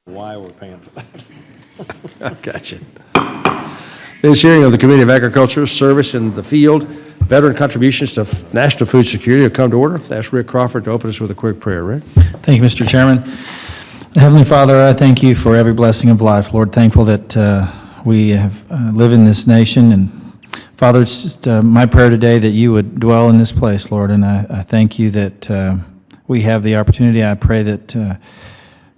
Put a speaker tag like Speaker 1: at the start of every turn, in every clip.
Speaker 1: Why we're paying for that.
Speaker 2: Gotcha. This hearing of the Committee of Agriculture, Service in the Field, Veteran Contributions to National Food Security will come to order. Ask Rick Crawford to open us with a quick prayer. Rick?
Speaker 3: Thank you, Mr. Chairman. Heavenly Father, I thank you for every blessing of life, Lord. Thankful that we have live in this nation. And Father, it's just my prayer today that you would dwell in this place, Lord. And I thank you that we have the opportunity. I pray that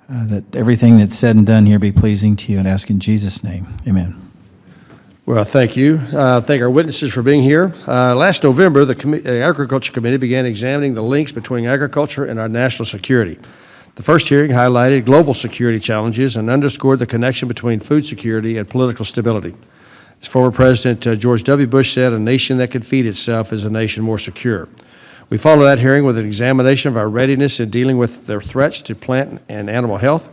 Speaker 3: that everything that's said and done here be pleasing to you, and ask in Jesus' name. Amen.
Speaker 2: Well, thank you. Thank our witnesses for being here. Last November, the Agriculture Committee began examining the links between agriculture and our national security. The first hearing highlighted global security challenges and underscored the connection between food security and political stability. As former President George W. Bush said, a nation that can feed itself is a nation more secure. We followed that hearing with an examination of our readiness in dealing with the threats to plant and animal health.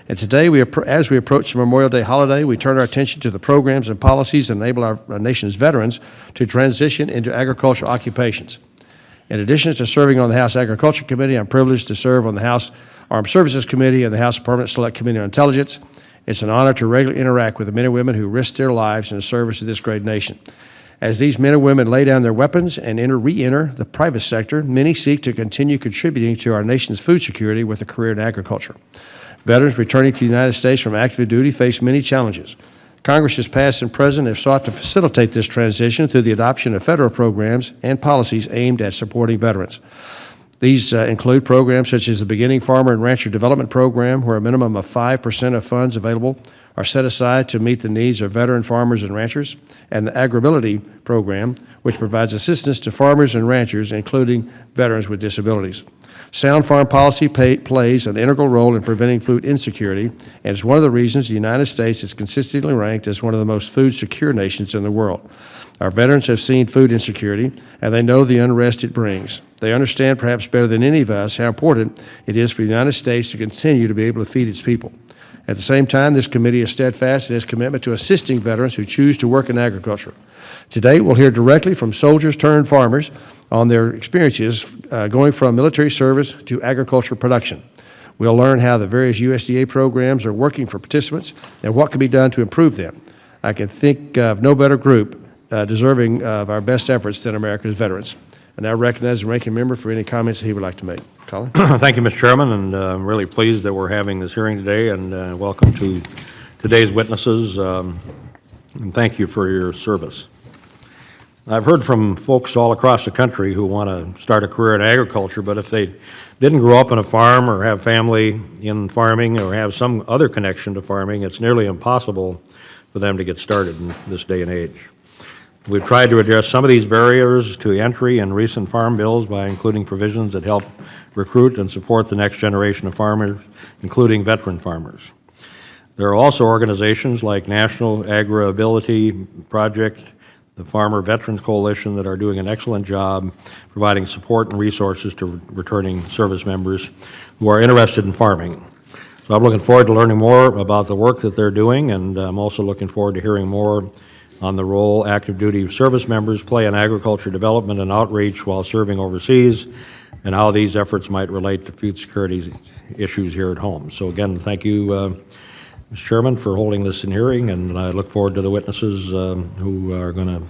Speaker 2: And today, as we approach the Memorial Day holiday, we turn our attention to the programs and policies that enable our nation's veterans to transition into agricultural occupations. In addition to serving on the House Agriculture Committee, I'm privileged to serve on the House Armed Services Committee and the House Permanent Select Committee on Intelligence. It's an honor to regularly interact with the men and women who risk their lives in the service of this great nation. As these men and women lay down their weapons and re-enter the private sector, many seek to continue contributing to our nation's food security with a career in agriculture. Veterans returning to the United States from active duty face many challenges. Congresses past and present have sought to facilitate this transition through the adoption of federal programs and policies aimed at supporting veterans. These include programs such as the Beginning Farmer and Rancher Development Program, where a minimum of 5% of funds available are set aside to meet the needs of veteran farmers and ranchers, and the Agribility Program, which provides assistance to farmers and ranchers, including veterans with disabilities. Sound farm policy plays an integral role in preventing food insecurity, and is one of the reasons the United States is consistently ranked as one of the most food secure nations in the world. Our veterans have seen food insecurity, and they know the unrest it brings. They understand, perhaps better than any of us, how important it is for the United States to continue to be able to feed its people. At the same time, this committee is steadfast in its commitment to assisting veterans who choose to work in agriculture. Today, we'll hear directly from soldiers turned farmers on their experiences going from military service to agriculture production. We'll learn how the various USDA programs are working for participants and what can be done to improve them. I can think of no better group deserving of our best efforts than America's veterans. I now recognize the ranking member for any comments that he would like to make. Colin?
Speaker 1: Thank you, Mr. Chairman, and I'm really pleased that we're having this hearing today, and welcome to today's witnesses, and thank you for your service. I've heard from folks all across the country who want to start a career in agriculture, but if they didn't grow up on a farm or have family in farming or have some other connection to farming, it's nearly impossible for them to get started in this day and age. We've tried to address some of these barriers to entry in recent farm bills by including provisions that help recruit and support the next generation of farmers, including veteran farmers. There are also organizations like National Agribility Project, the Farmer Veterans Coalition, that are doing an excellent job providing support and resources to returning service members who are interested in farming. So I'm looking forward to learning more about the work that they're doing, and I'm also looking forward to hearing more on the role active duty service members play in agriculture development and outreach while serving overseas, and how these efforts might relate to food security issues here at home. So again, thank you, Mr. Chairman, for holding this hearing, and I look forward to the witnesses who are going to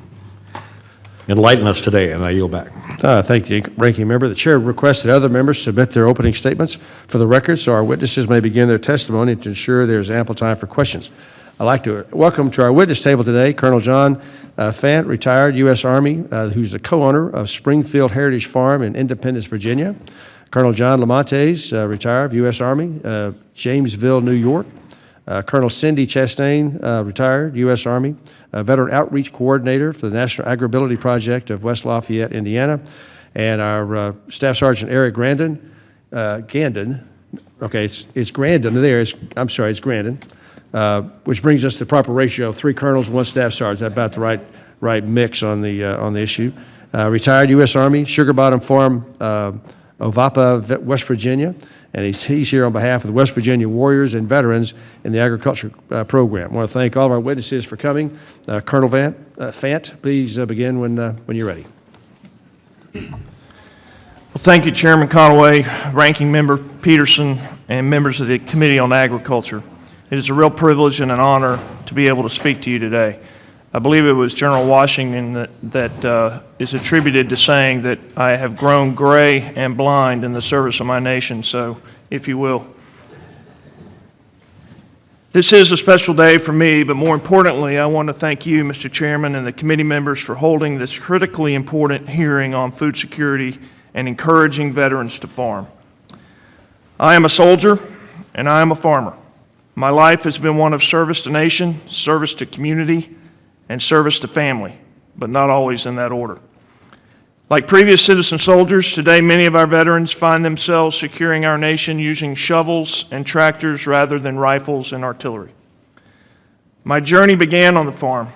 Speaker 1: enlighten us today, and I yield back.
Speaker 2: Thank you, Ranking Member. The Chair requests that other members submit their opening statements for the record so our witnesses may begin their testimony to ensure there's ample time for questions. I'd like to welcome to our witness table today Colonel John Fant, retired U.S. Army, who's the co-owner of Springfield Heritage Farm in Independence, Virginia. Colonel John Lamontes, retired U.S. Army, Jamesville, New York. Colonel Cindy Chastain, retired U.S. Army, Veteran Outreach Coordinator for the National Agribility Project of West Lafayette, Indiana. And our Staff Sergeant Eric Gandon. Okay, it's Grandin there. I'm sorry, it's Grandin. Which brings us to the proper ratio of 3 colonels, 1 staff sergeant. That's about the right mix on the issue. Retired U.S. Army, Sugar Bottom Farm, Ovapa, West Virginia, and he's here on behalf of the West Virginia Warriors and Veterans in the Agriculture Program. I want to thank all of our witnesses for coming. Colonel Fant, please begin when you're ready.
Speaker 4: Well, thank you, Chairman Conaway, Ranking Member Peterson, and members of the Committee on Agriculture. It is a real privilege and an honor to be able to speak to you today. I believe it was General Washington that is attributed to saying that I have grown gray and blind in the service of my nation, so if you will. This is a special day for me, but more importantly, I want to thank you, Mr. Chairman, and the committee members for holding this critically important hearing on food security and encouraging veterans to farm. I am a soldier, and I am a farmer. My life has been one of service to nation, service to community, and service to family, but not always in that order. Like previous citizen soldiers, today many of our veterans find themselves securing our nation using shovels and tractors rather than rifles and artillery. My journey began on the farm.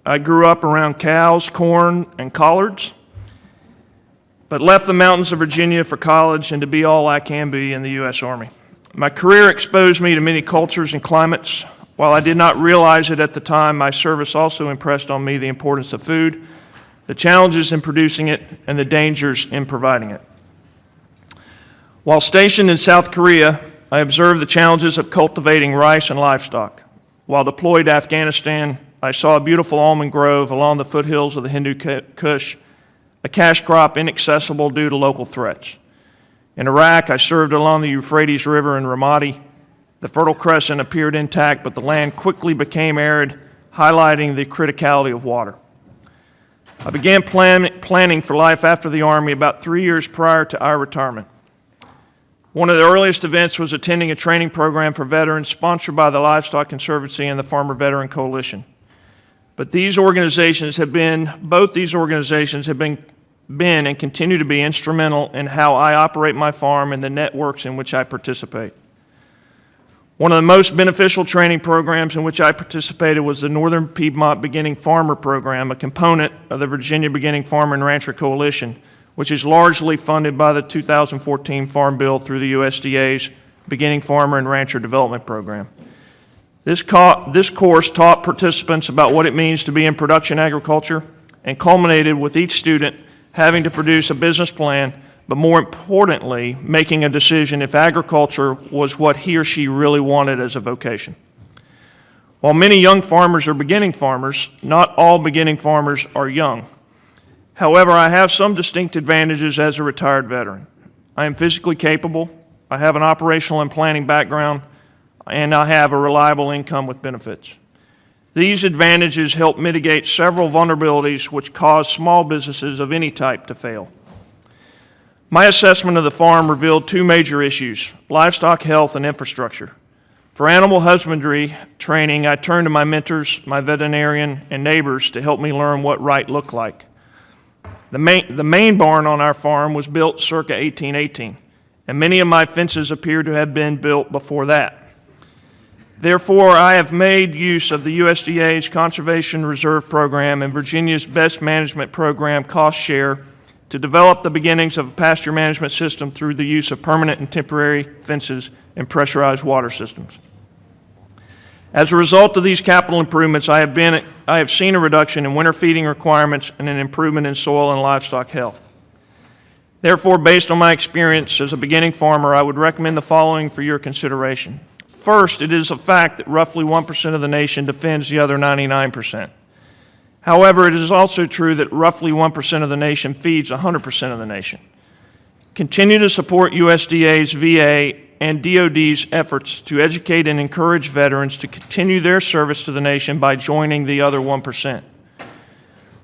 Speaker 4: I grew up around cows, corn, and collards, but left the mountains of Virginia for college and to be all I can be in the U.S. Army. My career exposed me to many cultures and climates. While I did not realize it at the time, my service also impressed on me the importance of food, the challenges in producing it, and the dangers in providing it. While stationed in South Korea, I observed the challenges of cultivating rice and livestock. While deployed to Afghanistan, I saw a beautiful almond grove along the foothills of the Hindu Kush, a cash crop inaccessible due to local threats. In Iraq, I served along the Euphrates River in Ramadi. The Fertile Crescent appeared intact, but the land quickly became arid, highlighting the criticality of water. I began planning for life after the Army about 3 years prior to our retirement. One of the earliest events was attending a training program for veterans sponsored by the Livestock Conservancy and the Farmer Veteran Coalition. But both these organizations have been and continue to be instrumental in how I operate my farm and the networks in which I participate. One of the most beneficial training programs in which I participated was the Northern Piedmont Beginning Farmer Program, a component of the Virginia Beginning Farmer and Rancher Coalition, which is largely funded by the 2014 Farm Bill through the USDA's Beginning Farmer and Rancher Development Program. This course taught participants about what it means to be in production agriculture and culminated with each student having to produce a business plan, but more importantly, making a decision if agriculture was what he or she really wanted as a vocation. While many young farmers are beginning farmers, not all beginning farmers are young. However, I have some distinct advantages as a retired veteran. I am physically capable, I have an operational and planning background, and I have a reliable income with benefits. These advantages help mitigate several vulnerabilities which cause small businesses of any type to fail. My assessment of the farm revealed two major issues: livestock health and infrastructure. For animal husbandry training, I turned to my mentors, my veterinarian, and neighbors to help me learn what right looked like. The main barn on our farm was built circa 1818, and many of my fences appear to have been built before that. Therefore, I have made use of the USDA's Conservation Reserve Program and Virginia's Best Management Program cost share to develop the beginnings of a pasture management system through the use of permanent and temporary fences and pressurized water systems. As a result of these capital improvements, I have seen a reduction in winter feeding requirements and an improvement in soil and livestock health. Therefore, based on my experience as a beginning farmer, I would recommend the following for your consideration. First, it is a fact that roughly 1% of the nation defends the other 99%. However, it is also true that roughly 1% of the nation feeds 100% of the nation. Continue to support USDA's, VA, and DOD's efforts to educate and encourage veterans to continue their service to the nation by joining the other 1%.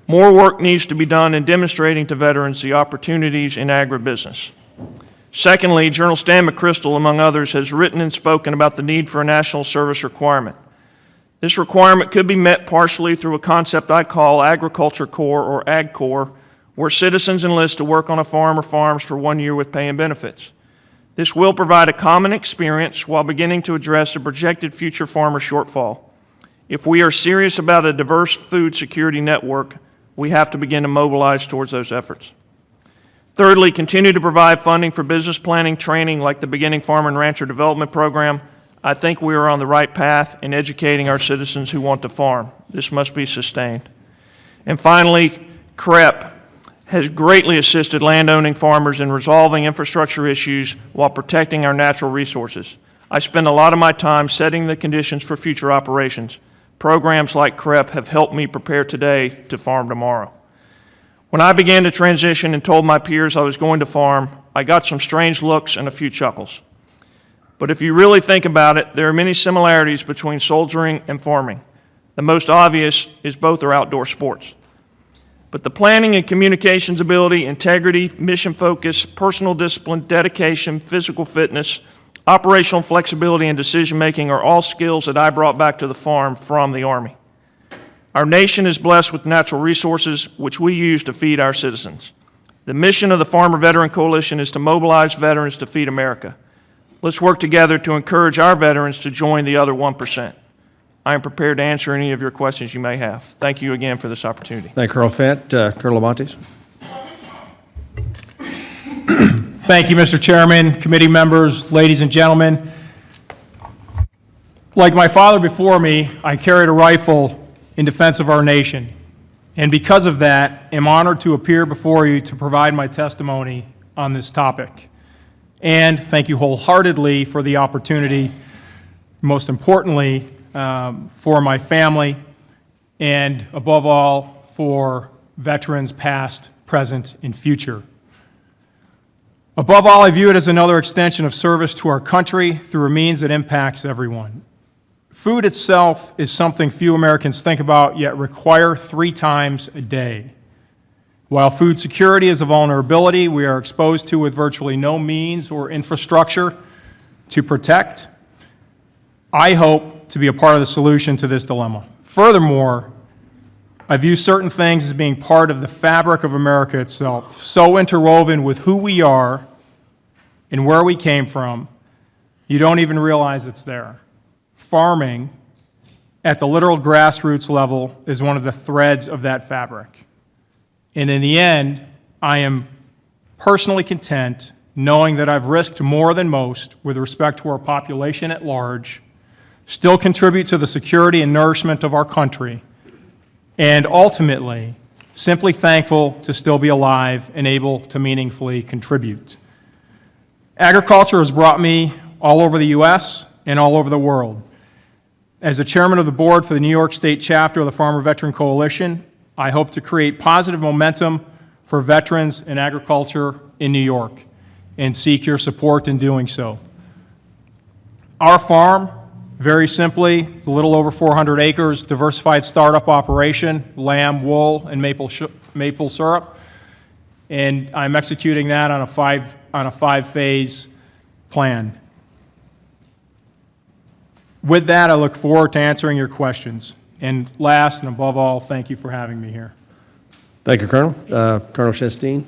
Speaker 4: More work needs to be done in demonstrating to veterans the opportunities in agribusiness. Secondly, General Stan McChrystal, among others, has written and spoken about the need for a national service requirement. This requirement could be met partially through a concept I call Agriculture Corps or Ag Corps, where citizens enlist to work on a farm or farms for 1 year with pay and benefits. This will provide a common experience while beginning to address the projected future farmer shortfall. If we are serious about a diverse food security network, we have to begin to mobilize towards those efforts. Thirdly, continue to provide funding for business planning training like the Beginning Farmer and Rancher Development Program. I think we are on the right path in educating our citizens who want to farm. This must be sustained. And finally, CREP has greatly assisted landowning farmers in resolving infrastructure issues while protecting our natural resources. I spend a lot of my time setting the conditions for future operations. Programs like CREP have helped me prepare today to farm tomorrow. When I began to transition and told my peers I was going to farm, I got some strange looks and a few chuckles. But if you really think about it, there are many similarities between soldiering and farming. The most obvious is both are outdoor sports. But the planning and communications ability, integrity, mission focus, personal discipline, dedication, physical fitness, operational flexibility, and decision-making are all skills that I brought back to the farm from the Army. Our nation is blessed with natural resources, which we use to feed our citizens. The mission of the Farmer Veteran Coalition is to mobilize veterans to feed America. Let's work together to encourage our veterans to join the other 1%. I am prepared to answer any of your questions you may have. Thank you again for this opportunity.
Speaker 2: Thank you, Colonel Fent. Colonel Lamontes.
Speaker 5: Thank you, Mr. Chairman, committee members, ladies and gentlemen. Like my father before me, I carried a rifle in defense of our nation. And because of that, I'm honored to appear before you to provide my testimony on this topic. And thank you wholeheartedly for the opportunity, most importantly, for my family, and above all, for veterans past, present, and future. Above all, I view it as another extension of service to our country through a means that impacts everyone. Food itself is something few Americans think about, yet require 3 times a day. While food security is a vulnerability we are exposed to with virtually no means or infrastructure to protect, I hope to be a part of the solution to this dilemma. Furthermore, I view certain things as being part of the fabric of America itself, so interwoven with who we are and where we came from, you don't even realize it's there. Farming, at the literal grassroots level, is one of the threads of that fabric. And in the end, I am personally content knowing that I've risked more than most with respect to our population at large, still contribute to the security and nourishment of our country, and ultimately, simply thankful to still be alive and able to meaningfully contribute. Agriculture has brought me all over the U.S. and all over the world. As the chairman of the board for the New York State chapter of the Farmer Veteran Coalition, I hope to create positive momentum for veterans and agriculture in New York and seek your support in doing so. Our farm, very simply, a little over 400 acres, diversified startup operation, lamb, wool, and maple syrup. And I'm executing that on a five-phase plan. With that, I look forward to answering your questions. And last and above all, thank you for having me here.
Speaker 2: Thank you, Colonel. Colonel Shestine.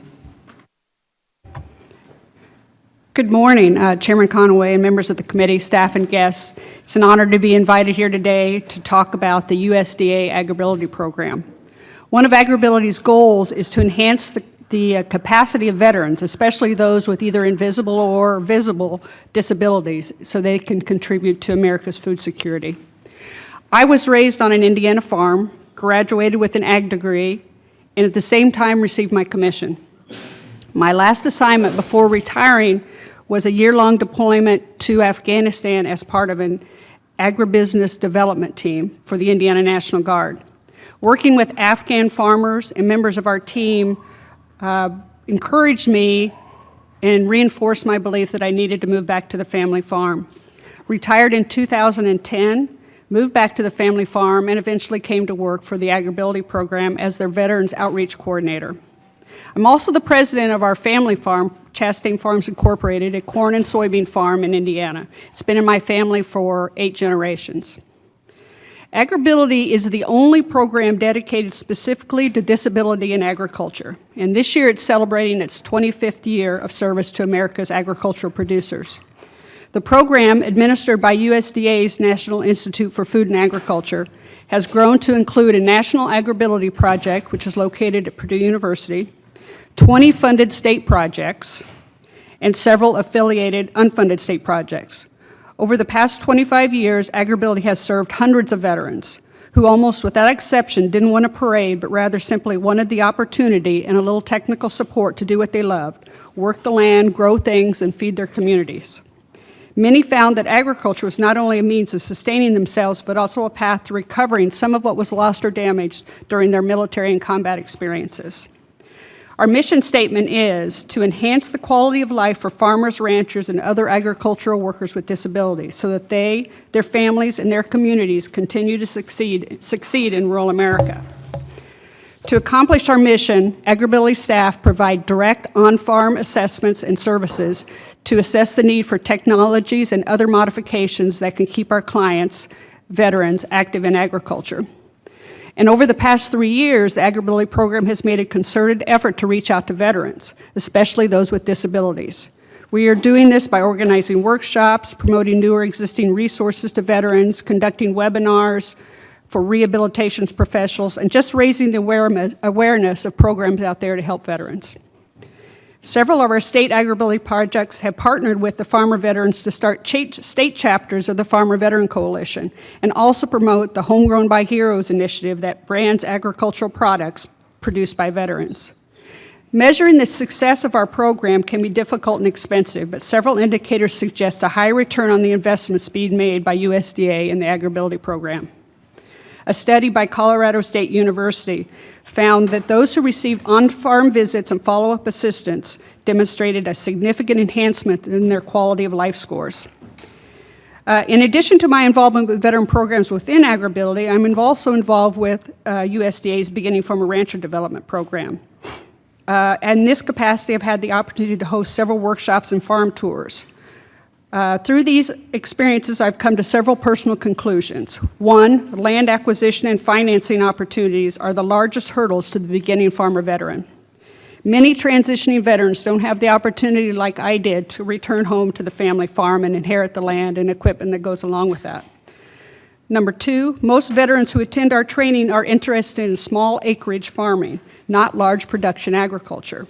Speaker 6: Good morning, Chairman Conaway and members of the committee, staff, and guests. It's an honor to be invited here today to talk about the USDA AgriAbility Program. One of AgriAbility's goals is to enhance the capacity of veterans, especially those with either invisible or visible disabilities, so they can contribute to America's food security. I was raised on an Indiana farm, graduated with an ag degree, and at the same time received my commission. My last assignment before retiring was a year-long deployment to Afghanistan as part of an agribusiness development team for the Indiana National Guard. Working with Afghan farmers and members of our team encouraged me and reinforced my belief that I needed to move back to the family farm. Retired in 2010, moved back to the family farm, and eventually came to work for the AgriAbility Program as their Veterans Outreach Coordinator. I'm also the president of our family farm, Chastain Farms Incorporated, a corn and soybean farm in Indiana. It's been in my family for 8 generations. AgriAbility is the only program dedicated specifically to disability in agriculture, and this year it's celebrating its 25th year of service to America's agricultural producers. The program, administered by USDA's National Institute for Food and Agriculture, has grown to include a national AgriAbility project, which is located at Purdue University, 20 funded state projects, and several affiliated unfunded state projects. Over the past 25 years, AgriAbility has served hundreds of veterans who almost without exception didn't want a parade, but rather simply wanted the opportunity and a little technical support to do what they loved, work the land, grow things, and feed their communities. Many found that agriculture was not only a means of sustaining themselves, but also a path to recovering some of what was lost or damaged during their military and combat experiences. Our mission statement is to enhance the quality of life for farmers, ranchers, and other agricultural workers with disabilities so that they, their families, and their communities continue to succeed in rural America. To accomplish our mission, AgriBility staff provide direct on-farm assessments and services to assess the need for technologies and other modifications that can keep our clients, veterans, active in agriculture. And over the past 3 years, the AgriBility program has made a concerted effort to reach out to veterans, especially those with disabilities. We are doing this by organizing workshops, promoting new or existing resources to veterans, conducting webinars for rehabilitation professionals, and just raising the awareness of programs out there to help veterans. Several of our state AgriBility projects have partnered with the farmer veterans to start state chapters of the Farmer Veteran Coalition and also promote the Homegrown by Heroes initiative that brands agricultural products produced by veterans. Measuring the success of our program can be difficult and expensive, but several indicators suggest a high return on the investments being made by USDA in the AgriBility program. A study by Colorado State University found that those who received on-farm visits and follow-up assistance demonstrated a significant enhancement in their quality of life scores. In addition to my involvement with veteran programs within AgriBility, I'm also involved with USDA's Beginning Farmer Rancher Development Program. And in this capacity, I've had the opportunity to host several workshops and farm tours. Through these experiences, I've come to several personal conclusions. One, land acquisition and financing opportunities are the largest hurdles to the beginning farmer veteran. Many transitioning veterans don't have the opportunity like I did to return home to the family farm and inherit the land and equipment that goes along with that. Number two, most veterans who attend our training are interested in small acreage farming, not large production agriculture.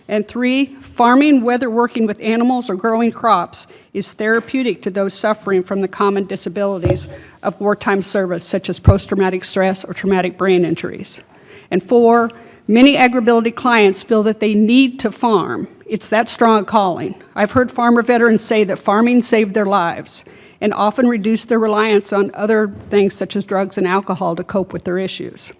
Speaker 6: And three, farming, whether working with animals or growing crops, is therapeutic to those suffering from the common disabilities of wartime service, such as post-traumatic stress or traumatic brain injuries. And four, many AgriBility clients feel that they need to farm. It's that strong a calling. I've heard farmer veterans say that farming saved their lives and often reduced their reliance on other things such as drugs and alcohol to cope with their issues.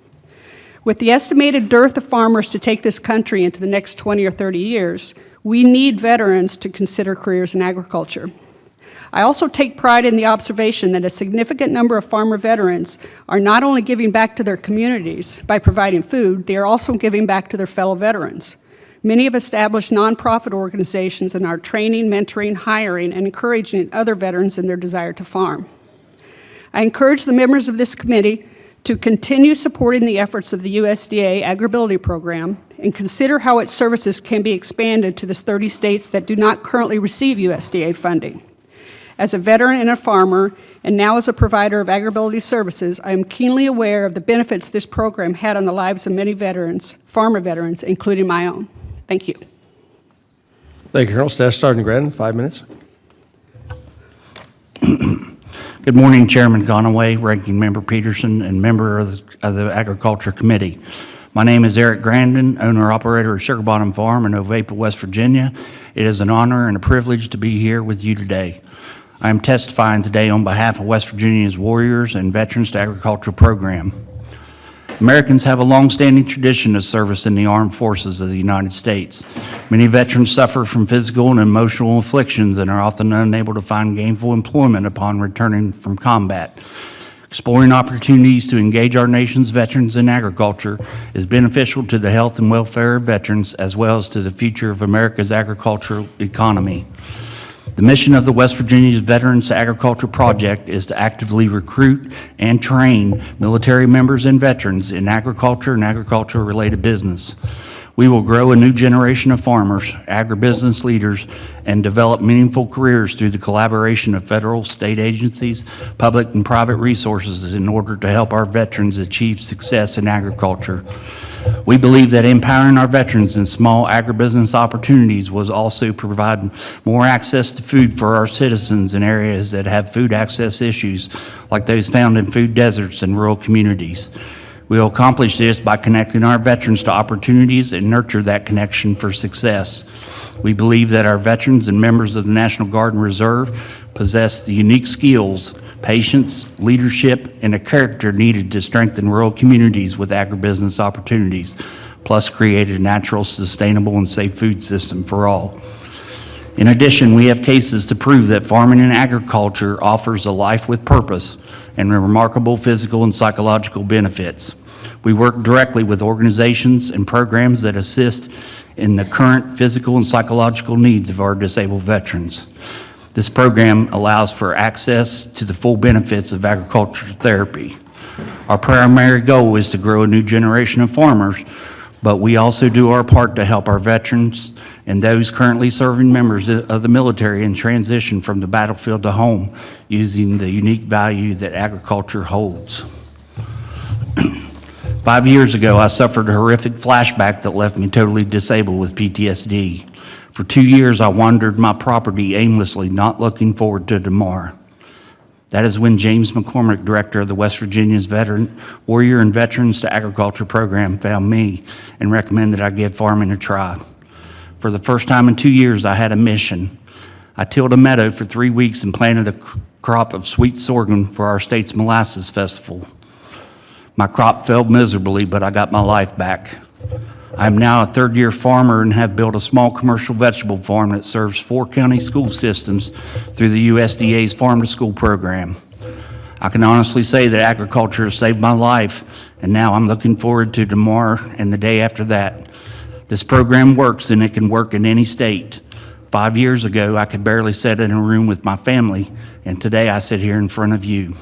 Speaker 6: With the estimated dearth of farmers to take this country into the next 20 or 30 years, we need veterans to consider careers in agriculture. I also take pride in the observation that a significant number of farmer veterans are not only giving back to their communities by providing food, they are also giving back to their fellow veterans. Many have established nonprofit organizations and are training, mentoring, hiring, and encouraging other veterans in their desire to farm. I encourage the members of this committee to continue supporting the efforts of the USDA AgriBility program and consider how its services can be expanded to the 30 states that do not currently receive USDA funding. As a veteran and a farmer, and now as a provider of AgriBility services, I am keenly aware of the benefits this program had on the lives of many veterans, farmer veterans, including my own. Thank you.
Speaker 2: Thank you, Colonel. Staff Sergeant Gradden, 5 minutes.
Speaker 7: Good morning, Chairman Conaway, Ranking Member Peterson, and member of the Agriculture Committee. My name is Eric Grandin, owner-operator of Sugar Bottom Farm in Ovapa, West Virginia. It is an honor and a privilege to be here with you today. I am testifying today on behalf of West Virginia's Warriors and Veterans to Agriculture Program. Americans have a long-standing tradition of service in the armed forces of the United States. Many veterans suffer from physical and emotional afflictions and are often unable to find gainful employment upon returning from combat. Exploring opportunities to engage our nation's veterans in agriculture is beneficial to the health and welfare of veterans as well as to the future of America's agricultural economy. The mission of the West Virginia's Veterans to Agriculture Project is to actively recruit and train military members and veterans in agriculture and agriculture-related business. We will grow a new generation of farmers, agribusiness leaders, and develop meaningful careers through the collaboration of federal, state agencies, public and private resources in order to help our veterans achieve success in agriculture. We believe that empowering our veterans in small agribusiness opportunities will also provide more access to food for our citizens in areas that have food access issues, like those found in food deserts and rural communities. We will accomplish this by connecting our veterans to opportunities and nurture that connection for success. We believe that our veterans and members of the National Guard and Reserve possessed the unique skills, patience, leadership, and a character needed to strengthen rural communities with agribusiness opportunities, plus created a natural, sustainable, and safe food system for all. In addition, we have cases to prove that farming and agriculture offers a life with purpose and remarkable physical and psychological benefits. We work directly with organizations and programs that assist in the current physical and psychological needs of our disabled veterans. This program allows for access to the full benefits of agricultural therapy. Our primary goal is to grow a new generation of farmers, but we also do our part to help our veterans and those currently serving members of the military in transition from the battlefield to home using the unique value that agriculture holds. 5 years ago, I suffered a horrific flashback that left me totally disabled with PTSD. For 2 years, I wandered my property aimlessly, not looking forward to tomorrow. That is when James McCormick, director of the West Virginia's Warrior and Veterans to Agriculture program, found me and recommended I give farming a try. For the first time in 2 years, I had a mission. I tilled a meadow for 3 weeks and planted a crop of sweet sorghum for our state's molasses festival. My crop failed miserably, but I got my life back. I am now a third-year farmer and have built a small commercial vegetable farm that serves 4 county school systems through the USDA's Farm to School program. I can honestly say that agriculture has saved my life, and now I'm looking forward to tomorrow and the day after that. This program works, and it can work in any state. 5 years ago, I could barely sit in a room with my family, and today I sit here in front of you.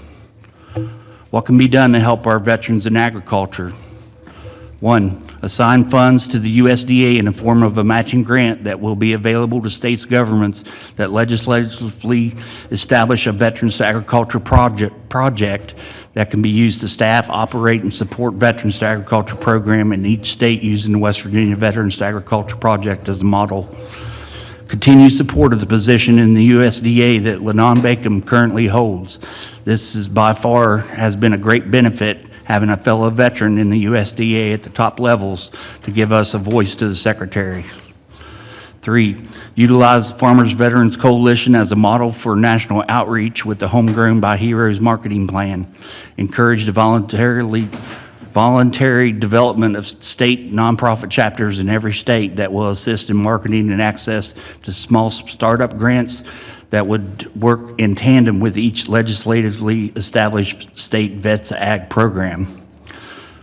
Speaker 7: What can be done to help our veterans in agriculture? 1, assign funds to the USDA in the form of a matching grant that will be available to states' governments that legislatively establish a Veterans to Agriculture project that can be used to staff, operate, and support Veterans to Agriculture program in each state using the West Virginia Veterans to Agriculture project as a model. Continue support of the position in the USDA that Lennon Bacon currently holds. This is by far has been a great benefit having a fellow veteran in the USDA at the top levels to give us a voice to the Secretary. 3, utilize Farmers Veterans Coalition as a model for national outreach with the Homegrown by Heroes marketing plan. Encourage the voluntary development of state nonprofit chapters in every state that will assist in marketing and access to small startup grants that would work in tandem with each legislatively established state Vets Ag program.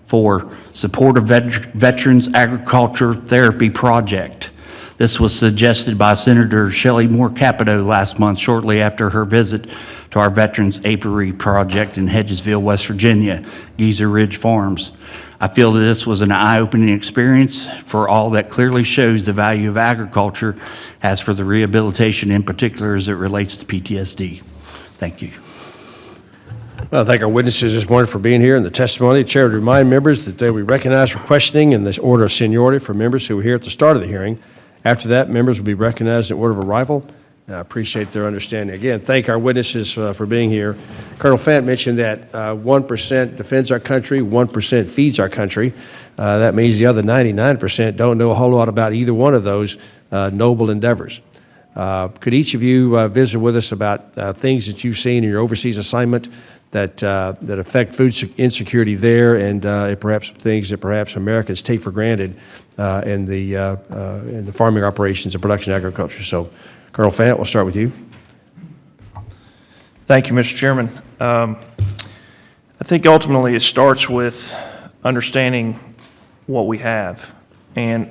Speaker 7: 4, support a Veterans Agriculture Therapy project. This was suggested by Senator Shelley Moore Capito last month, shortly after her visit to our Veterans Apiary project in Hedgesville, West Virginia, Geezer Ridge Farms. I feel that this was an eye-opening experience for all that clearly shows the value of agriculture has for the rehabilitation, in particular as it relates to PTSD. Thank you.
Speaker 2: Well, I thank our witnesses this morning for being here and the testimony. The chair would remind members that they will be recognized for questioning in this order of seniority for members who were here at the start of the hearing. After that, members will be recognized in order of arrival. I appreciate their understanding. Again, thank our witnesses for being here. Colonel Fant mentioned that 1% defends our country, 1% feeds our country. That means the other 99% don't know a whole lot about either one of those noble endeavors. Could each of you visit with us about things that you've seen in your overseas assignment that affect food insecurity there, and perhaps things that perhaps Americans take for granted in the farming operations and production agriculture? So, Colonel Fant, we'll start with you.
Speaker 4: Thank you, Mr. Chairman. I think ultimately it starts with understanding what we have, and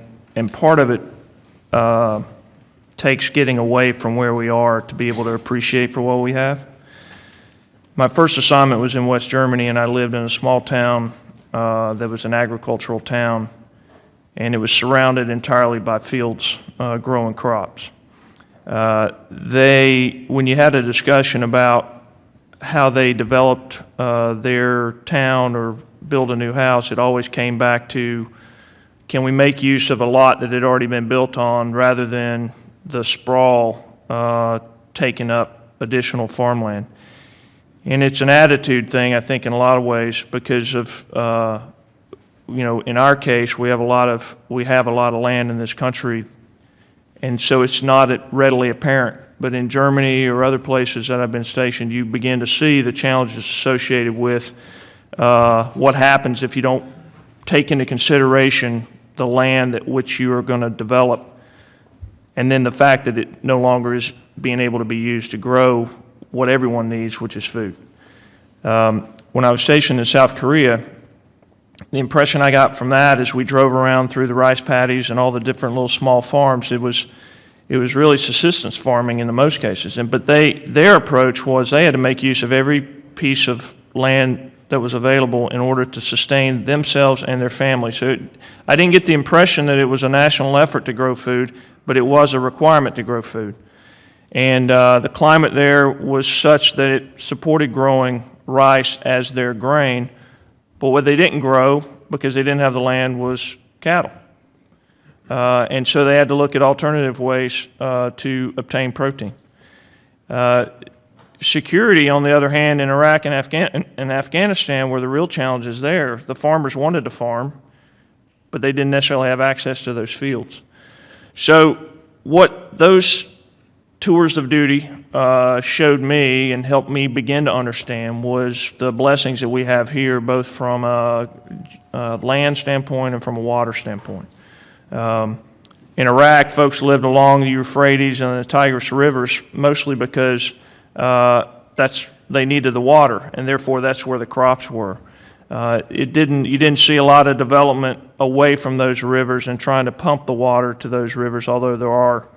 Speaker 4: part of it takes getting away from where we are to be able to appreciate for what we have. My first assignment was in West Germany, and I lived in a small town that was an agricultural town, and it was surrounded entirely by fields growing crops. When you had a discussion about how they developed their town or build a new house, it always came back to, can we make use of a lot that had already been built on rather than the sprawl taking up additional farmland? And it's an attitude thing, I think, in a lot of ways, because of, in our case, we have a lot of land in this country, And so it's not readily apparent. But in Germany or other places that I've been stationed, you begin to see the challenges associated with what happens if you don't take into consideration the land that which you are going to develop, and then the fact that it no longer is being able to be used to grow what everyone needs, which is food. When I was stationed in South Korea, the impression I got from that as we drove around through the rice paddies and all the different little small farms, it was really subsistence farming in the most cases. But their approach was they had to make use of every piece of land that was available in order to sustain themselves and their families. So I didn't get the impression that it was a national effort to grow food, but it was a requirement to grow food. And the climate there was such that it supported growing rice as their grain, but what they didn't grow, because they didn't have the land, was cattle. And so they had to look at alternative ways to obtain protein. Security, on the other hand, in Iraq and Afghanistan, were the real challenges there. The farmers wanted to farm, but they didn't necessarily have access to those fields. So what those tours of duty showed me and helped me begin to understand was the blessings that we have here, both from a land standpoint and from a water standpoint. In Iraq, folks lived along the Euphrates and the Tigris rivers, mostly because they needed the water, and therefore that's where the crops were. You didn't see a lot of development away from those rivers and trying to pump the water to those rivers, although there are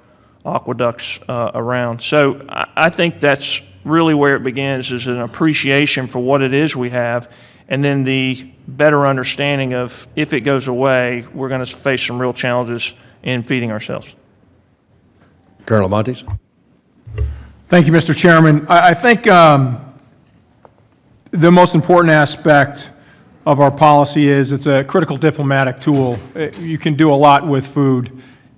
Speaker 4: aqueducts around. So I think that's really where it begins, is an appreciation for what it is we have, and then the better understanding of if it goes away, we're going to face some real challenges in feeding ourselves.
Speaker 2: Colonel Montes?
Speaker 5: Thank you, Mr. Chairman. I think the most important aspect of our policy is it's a critical diplomatic tool. You can do a lot with food.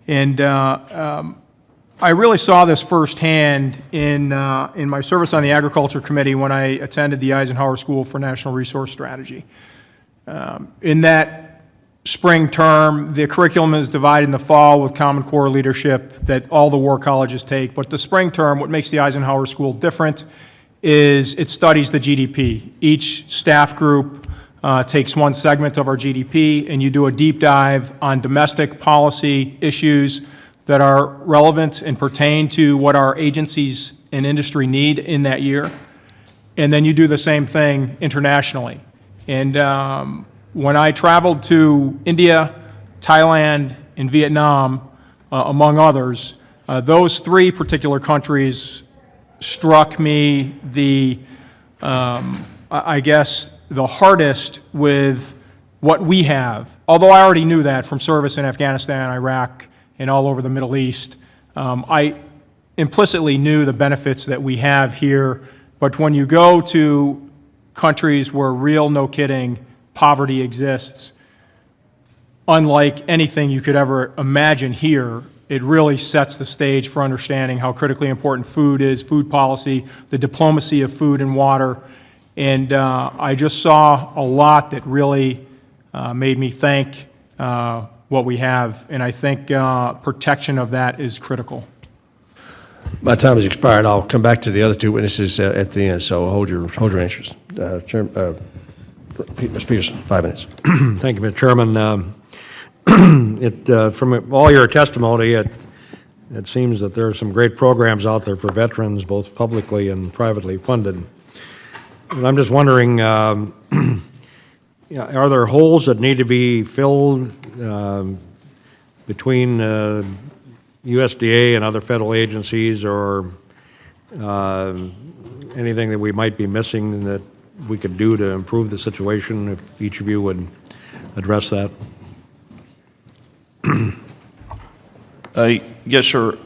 Speaker 5: And I really saw this firsthand in my service on the Agriculture Committee when I attended the Eisenhower School for National Resource Strategy. In that spring term, the curriculum is divided in the fall with Common Core leadership that all the war colleges take. But the spring term, what makes the Eisenhower School different is it studies the GDP. Each staff group takes one segment of our GDP, and you do a deep dive on domestic policy issues that are relevant and pertain to what our agencies and industry need in that year. And then you do the same thing internationally. And when I traveled to India, Thailand, and Vietnam, among others, those three particular countries struck me I guess, the hardest with what we have. Although I already knew that from service in Afghanistan, Iraq, and all over the Middle East, I implicitly knew the benefits that we have here. But when you go to countries where real, no kidding, poverty exists, unlike anything you could ever imagine here, it really sets the stage for understanding how critically important food is, food policy, the diplomacy of food and water. And I just saw a lot that really made me think what we have. And I think protection of that is critical.
Speaker 2: My time has expired. I'll come back to the other two witnesses at the end, so hold your answers. Mr. Peterson, 5 minutes.
Speaker 1: Thank you, Mr. Chairman. From all your testimony, it seems that there are some great programs out there for veterans, both publicly and privately funded. And I'm just wondering, are there holes that need to be filled between USDA and other federal agencies, or anything that we might be missing that we could do to improve the situation, if each of you would address that?
Speaker 4: Yes, sir.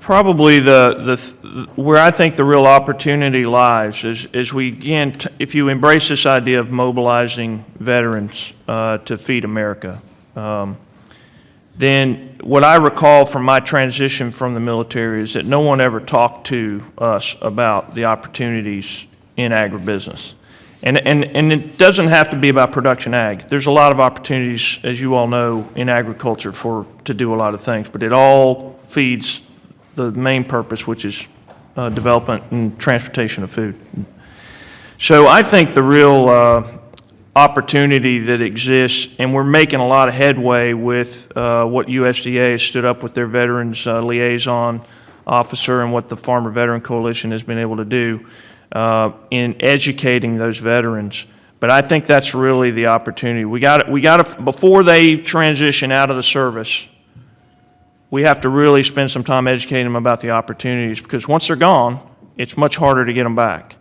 Speaker 4: Probably where I think the real opportunity lies is we, again, if you embrace this idea of mobilizing veterans to feed America, then what I recall from my transition from the military is that no one ever talked to us about the opportunities in agribusiness. And it doesn't have to be about production ag. There's a lot of opportunities, as you all know, in agriculture to do a lot of things, but it all feeds the main purpose, which is development and transportation of food. So I think the real opportunity that exists, and we're making a lot of headway with what USDA has stood up with their Veterans Liaison Officer and what the Farmer Veteran Coalition has been able to do in educating those veterans. But I think that's really the opportunity. We got to, before they transition out of the service, we have to really spend some time educating them about the opportunities, because once they're gone, it's much harder to get them back.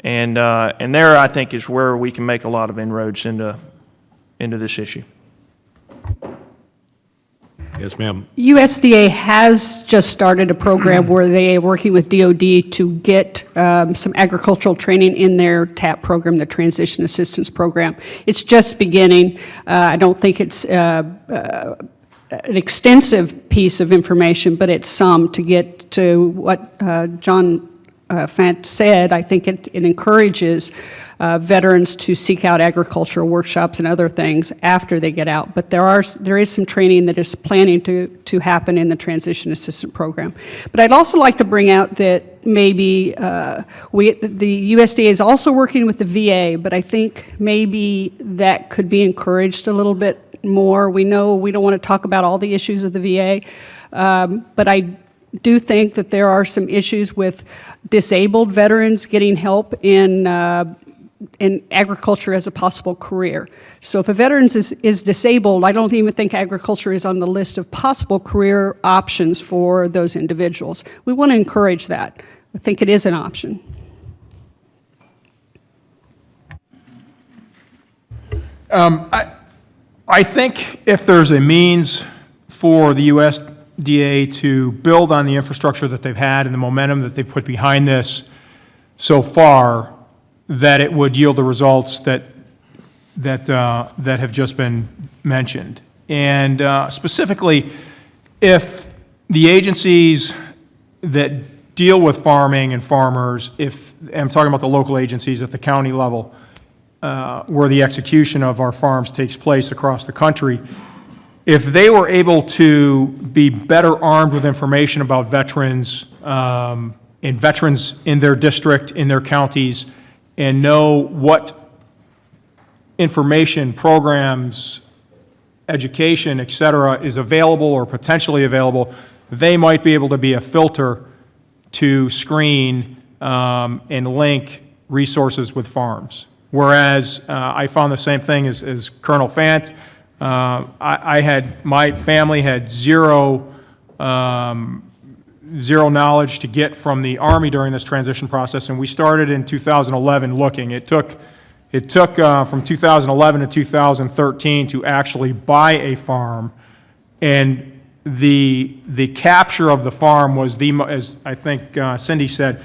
Speaker 4: And there, I think, is where we can make a lot of inroads into this issue.
Speaker 1: Yes, ma'am.
Speaker 6: USDA has just started a program where they are working with DOD to get some agricultural training in their TAP program, the Transition Assistance Program. It's just beginning. I don't think it's an extensive piece of information, but it's some to get to what John Fant said. I think it encourages veterans to seek out agricultural workshops and other things after they get out. But there is some training that is planning to happen in the Transition Assistance Program. But I'd also like to bring out that maybe the USDA is also working with the VA, but I think maybe that could be encouraged a little bit more. We know we don't want to talk about all the issues of the VA, but I do think that there are some issues with disabled veterans getting help in agriculture as a possible career. So if a veteran is disabled, I don't even think agriculture is on the list of possible career options for those individuals. We want to encourage that. I think it is an option.
Speaker 5: I think if there's a means for the USDA to build on the infrastructure that they've had and the momentum that they've put behind this so far, that it would yield the results that have just been mentioned. And specifically, if the agencies that deal with farming and farmers, I'm talking about the local agencies at the county level, where the execution of our farms takes place across the country, if they were able to be better armed with information about veterans and veterans in their district, in their counties, and know what information, programs, education, et cetera, is available or potentially available, they might be able to be a filter to screen and link resources with farms. Whereas I found the same thing as Colonel Fant. My family had zero knowledge to get from the Army during this transition process, and we started in 2011 looking. It took from 2011 to 2013 to actually buy a farm, and the capture of the farm was as I think Cindy said,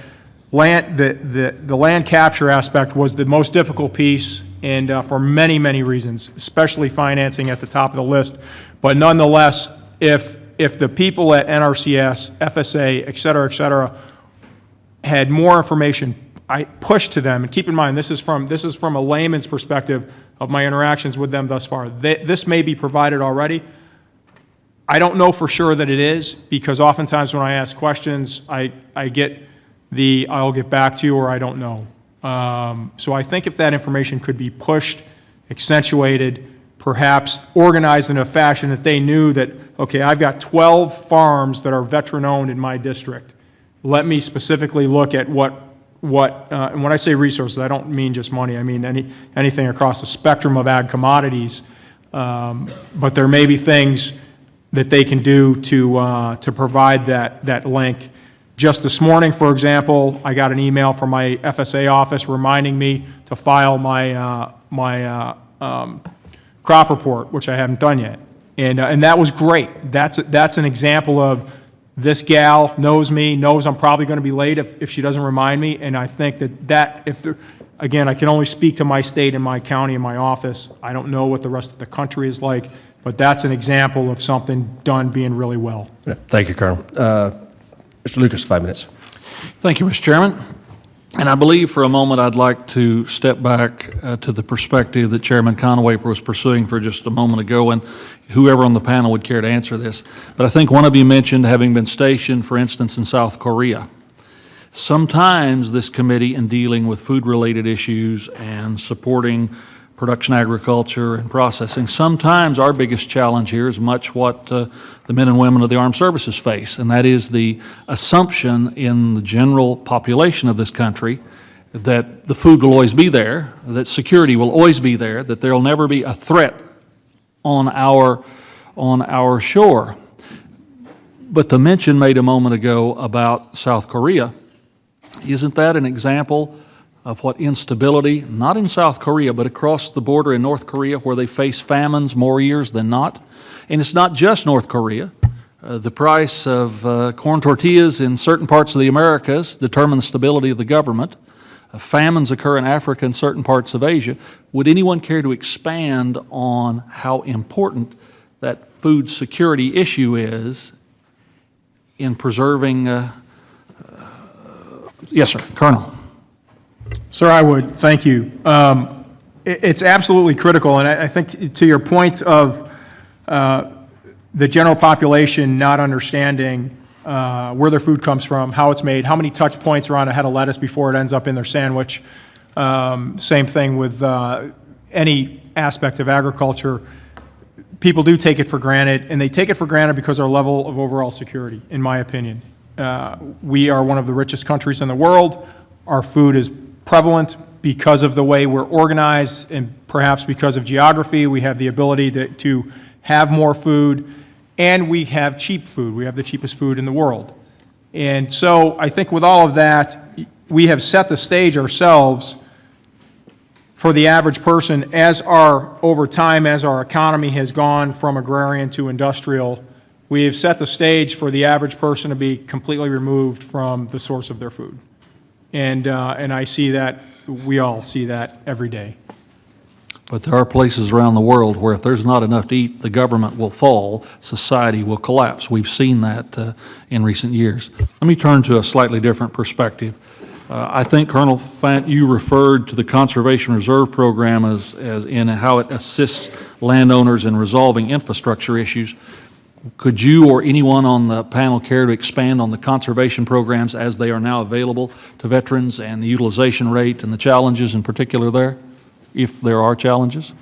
Speaker 5: the land capture aspect was the most difficult piece, and for many, many reasons, especially financing at the top of the list. But nonetheless, if the people at NRCS, FSA, et cetera, had more information I pushed to them, and keep in mind, this is from a layman's perspective of my interactions with them thus far. This may be provided already. I don't know for sure that it is, because oftentimes when I ask questions, I get I'll get back to you, or I don't know. So I think if that information could be pushed, accentuated, perhaps organized in a fashion that they knew that, okay, I've got 12 farms that are veteran-owned in my district. Let me specifically look at and when I say resources, I don't mean just money. I mean anything across the spectrum of ag commodities. But there may be things that they can do to provide that link. Just this morning, for example, I got an email from my FSA office reminding me to file my crop report, which I haven't done yet. And that was great. That's an example of this gal knows me, knows I'm probably going to be late if she doesn't remind me. And I think again, I can only speak to my state and my county and my office. I don't know what the rest of the country is like, but that's an example of something done being really well.
Speaker 2: Yeah, thank you, Colonel. Mr. Lucas, 5 minutes.
Speaker 8: Thank you, Mr. Chairman. And I believe for a moment I'd like to step back to the perspective that Chairman Conaway was pursuing for just a moment ago, and whoever on the panel would care to answer this. But I think one of you mentioned having been stationed, for instance, in South Korea. Sometimes this committee, in dealing with food-related issues and supporting production agriculture and processing, sometimes our biggest challenge here is much what the men and women of the armed services face, and that is the assumption in the general population of this country that the food will always be there, that security will always be there, that there will never be a threat on our shore. But the mention made a moment ago about South Korea, isn't that an example of what instability, not in South Korea, but across the border in North Korea, where they face famines more years than not? And it's not just North Korea. The price of corn tortillas in certain parts of the Americas determine the stability of the government. Famines occur in Africa and certain parts of Asia. Would anyone care to expand on how important that food security issue is in preserving? Yes, sir. Colonel.
Speaker 5: Sir, I would. Thank you. It's absolutely critical, and I think to your point of the general population not understanding where their food comes from, how it's made, how many touch points are on a head of lettuce before it ends up in their sandwich. Same thing with any aspect of agriculture. People do take it for granted, and they take it for granted because our level of overall security, in my opinion. We are one of the richest countries in the world. Our food is prevalent because of the way we're organized, and perhaps because of geography. We have the ability to have more food, and we have cheap food. We have the cheapest food in the world. And so I think with all of that, we have set the stage ourselves for the average person over time, as our economy has gone from agrarian to industrial. We have set the stage for the average person to be completely removed from the source of their food. And I see that, we all see that every day.
Speaker 8: But there are places around the world where if there's not enough to eat, the government will fall, society will collapse. We've seen that in recent years. Let me turn to a slightly different perspective. I think, Colonel Fant, you referred to the Conservation Reserve Program as in how it assists landowners in resolving infrastructure issues. Could you or anyone on the panel care to expand on the conservation programs as they are now available to veterans, and the utilization rate and the challenges in particular there, if there are challenges?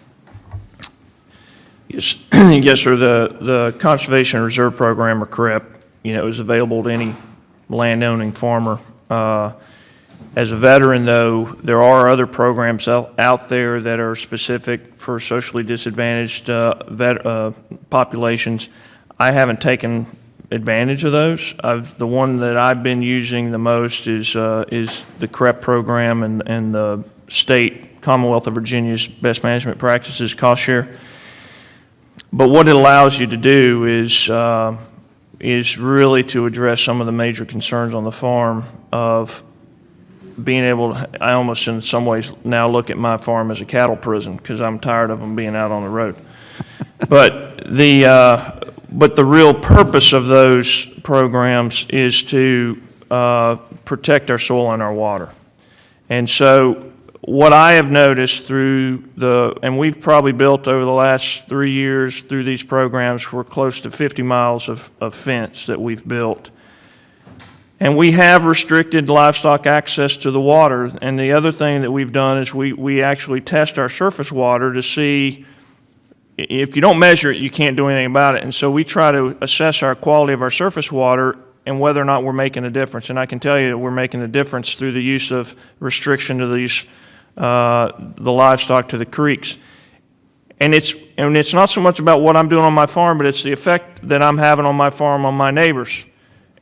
Speaker 4: Yes, yes, sir. The Conservation Reserve Program, or CREP, is available to any landowning farmer. As a veteran, though, there are other programs out there that are specific for socially disadvantaged populations. I haven't taken advantage of those. The one that I've been using the most is the CREP program and the state Commonwealth of Virginia's Best Management Practices cost share. But what it allows you to do is really to address some of the major concerns on the farm of being able to, I almost in some ways now look at my farm as a cattle prison because I'm tired of them being out on the road. But the real purpose of those programs is to protect our soil and our water. And so what I have noticed and we've probably built over the last 3 years through these programs, we're close to 50 miles of fence that we've built. And we have restricted livestock access to the water. And the other thing that we've done is we actually test our surface water to see. If you don't measure it, you can't do anything about it. And so we try to assess our quality of our surface water and whether or not we're making a difference. And I can tell you that we're making a difference through the use of restriction to the livestock to the creeks. And it's not so much about what I'm doing on my farm, but it's the effect that I'm having on my farm on my neighbors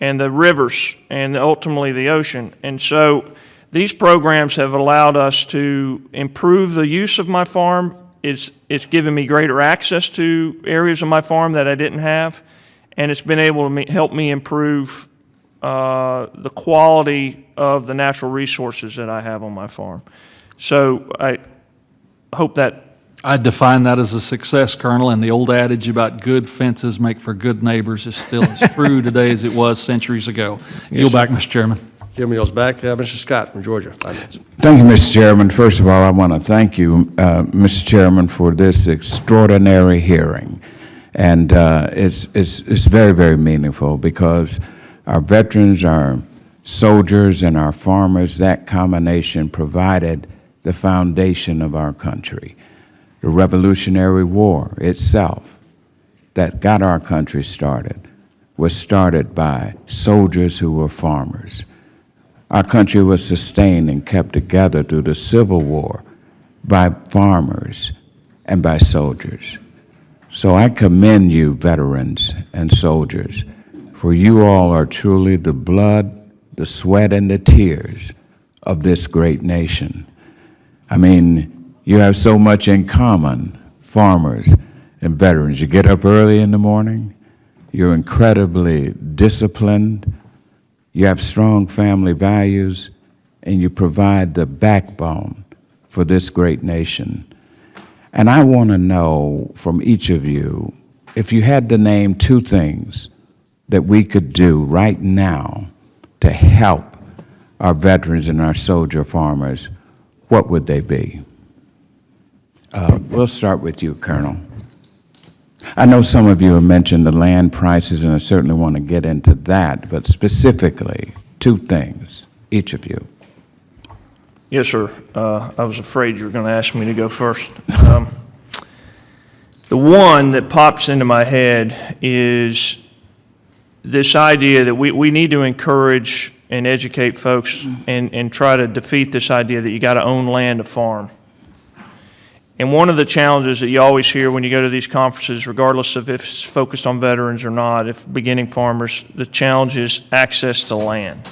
Speaker 4: and the rivers and ultimately the ocean. And so these programs have allowed us to improve the use of my farm. It's given me greater access to areas of my farm that I didn't have, and it's been able to help me improve the quality of the natural resources that I have on my farm. So I hope that.
Speaker 8: I define that as a success, Colonel, and the old adage about good fences make for good neighbors is still as true today as it was centuries ago. Yield back, Mr. Chairman.
Speaker 2: Jim Mills back. Mr. Scott from Georgia, 5 minutes.
Speaker 9: Thank you, Mr. Chairman. First of all, I want to thank you, Mr. Chairman, for this extraordinary hearing. And it's very, very meaningful because our veterans, our soldiers, and our farmers, that combination provided the foundation of our country. The Revolutionary War itself that got our country started was started by soldiers who were farmers. Our country was sustained and kept together through the Civil War by farmers and by soldiers. So I commend you, veterans and soldiers, for you all are truly the blood, the sweat, and the tears of this great nation. I mean, you have so much in common, farmers and veterans. You get up early in the morning, you're incredibly disciplined, you have strong family values, and you provide the backbone for this great nation. And I want to know from each of you, if you had to name 2 things that we could do right now to help our veterans and our soldier farmers, what would they be? We'll start with you, Colonel. I know some of you have mentioned the land prices, and I certainly want to get into that, but specifically, 2 things, each of you.
Speaker 4: Yes, sir. I was afraid you were going to ask me to go first. The one that pops into my head is this idea that we need to encourage and educate folks and try to defeat this idea that you got to own land to farm. And one of the challenges that you always hear when you go to these conferences, regardless of if it's focused on veterans or not, if beginning farmers, the challenge is access to land.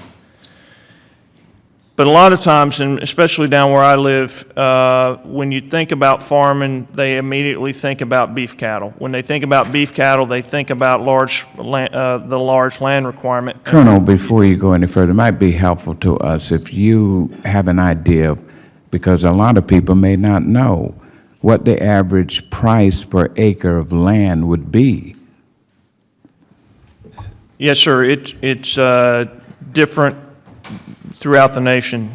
Speaker 4: But a lot of times, and especially down where I live, when you think about farming, they immediately think about beef cattle. When they think about beef cattle, they think about the large land requirement.
Speaker 9: Colonel, before you go any further, it might be helpful to us if you have an idea, because a lot of people may not know what the average price per acre of land would be.
Speaker 4: Yes, sir. It's different throughout the nation.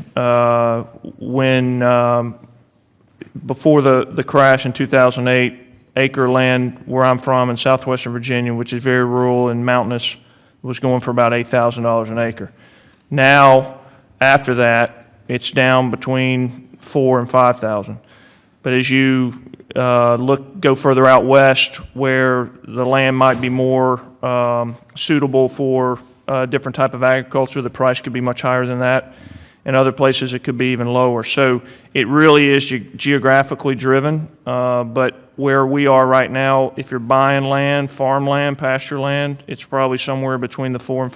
Speaker 4: Before the crash in 2008, acre land where I'm from in southwestern Virginia, which is very rural and mountainous, was going for about $8,000 an acre. Now, after that, it's down between $4,000 and $5,000. But as you go further out west, where the land might be more suitable for a different type of agriculture, the price could be much higher than that. In other places, it could be even lower. So it really is geographically driven. But where we are right now, if you're buying land, farmland, pasture land, it's probably somewhere between the $4,000 and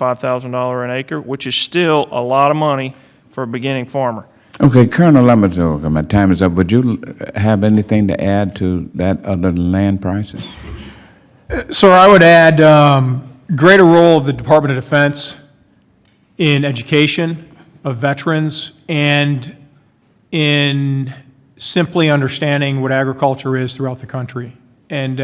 Speaker 4: $5,000 an acre, which is still a lot of money for a beginning farmer.
Speaker 9: Okay, Colonel Lemons, my time is up. Would you have anything to add to that other than land prices?
Speaker 5: Sir, I would add greater role of the Department of Defense in education of veterans and in simply understanding what agriculture is throughout the country. And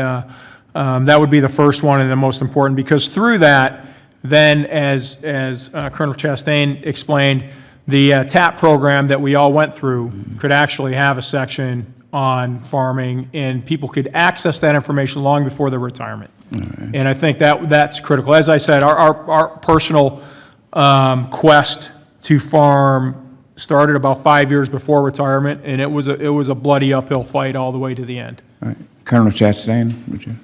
Speaker 5: that would be the first one and the most important, because through that, then as Colonel Chastain explained, the TAP program that we all went through could actually have a section on farming, and people could access that information long before their retirement. Right. And I think that's critical. As I said, our personal quest to farm started about 5 years before retirement, and it was a bloody uphill fight all the way to the end.
Speaker 9: All right. Colonel Chastain, would you?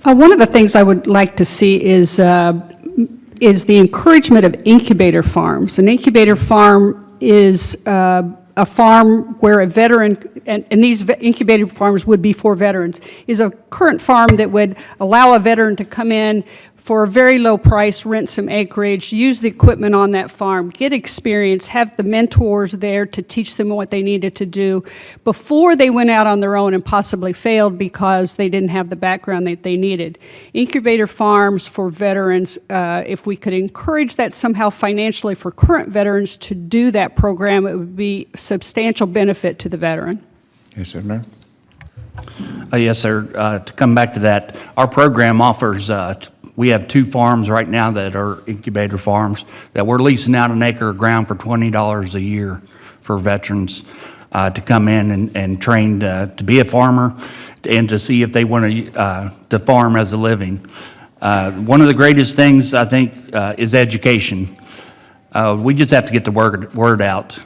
Speaker 6: One of the things I would like to see is the encouragement of incubator farms. An incubator farm is a farm where a veteran, and these incubator farms would be for veterans, is a current farm that would allow a veteran to come in for a very low price, rent some acreage, use the equipment on that farm, get experience, have the mentors there to teach them what they needed to do before they went out on their own and possibly failed because they didn't have the background that they needed. Incubator farms for veterans, if we could encourage that somehow financially for current veterans to do that program, it would be a substantial benefit to the veteran.
Speaker 9: Yes, sir. No?
Speaker 7: Yes, sir. To come back to that, our program offers We have 2 farms right now that are incubator farms that we're leasing out an acre of ground for $20 a year for veterans to come in and train to be a farmer and to see if they want to farm as a living. One of the greatest things, I think, is education. We just have to get the word out.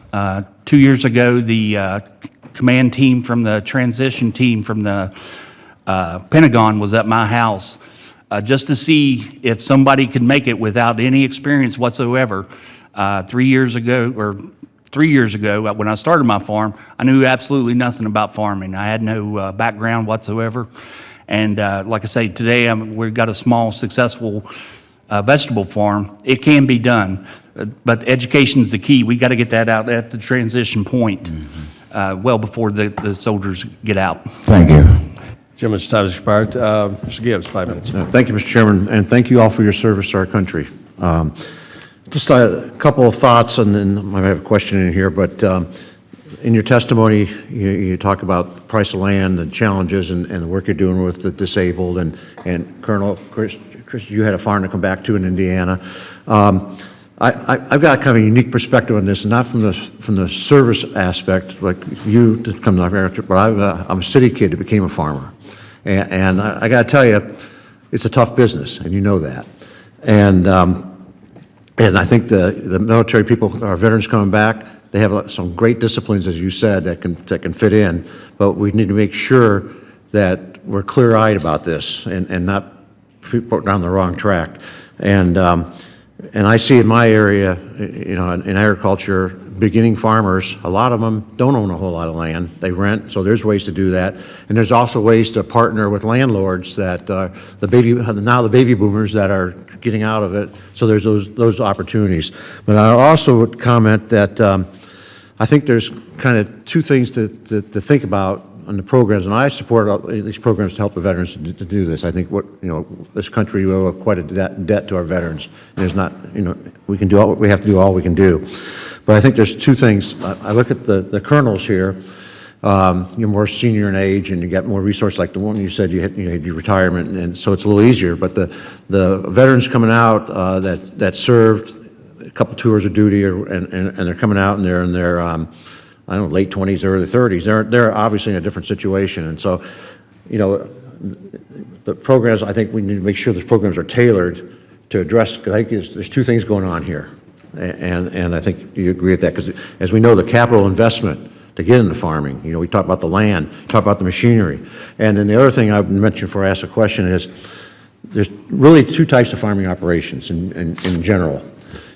Speaker 7: 2 years ago, the command team from the transition team from the Pentagon was at my house just to see if somebody could make it without any experience whatsoever. 3 years ago, when I started my farm, I knew absolutely nothing about farming. I had no background whatsoever. And like I say, today we've got a small, successful vegetable farm. It can be done, but education's the key. We got to get that out at the transition point, well before the soldiers get out.
Speaker 9: Thank you.
Speaker 2: Gentleman's time has expired. Mr. Gibbs, 5 minutes.
Speaker 10: Thank you, Mr. Chairman, and thank you all for your service to our country. Just a couple of thoughts, and then I might have a question in here, but in your testimony, you talk about the price of land, the challenges, and the work you're doing with the disabled, and Colonel Chris, you had a farm to come back to in Indiana. I've got kind of a unique perspective on this, not from the service aspect, like you to come to America, but I'm a city kid that became a farmer. And I got to tell you, it's a tough business, and you know that. And I think the military people, our veterans coming back, they have some great disciplines, as you said, that can fit in. But we need to make sure that we're clear-eyed about this and not put down the wrong track. And I see in my area, you know, in agriculture, beginning farmers, a lot of them don't own a whole lot of land. They rent, so there's ways to do that. And there's also ways to partner with landlords that now the baby boomers that are getting out of it. So there's those opportunities. But I also would comment that I think there's kind of 2 things to think about on the programs, and I support these programs to help the veterans to do this. I think this country, we owe quite a debt to our veterans. And there's not, we have to do all we can do. But I think there's 2 things. I look at the colonels here. You're more senior in age, and you get more resources. Like the one you said, you had your retirement, and so it's a little easier. But the veterans coming out that served a couple tours of duty, and they're coming out, and they're in their I don't know, late 20s, early 30s. They're obviously in a different situation, and so, the programs. I think we need to make sure those programs are tailored to address. Because I think there's 2 things going on here, and I think you agree with that. Because as we know, the capital investment to get into farming. We talk about the land, talk about the machinery, and then the other thing I mentioned before I asked a question is there's really 2 types of farming operations in general.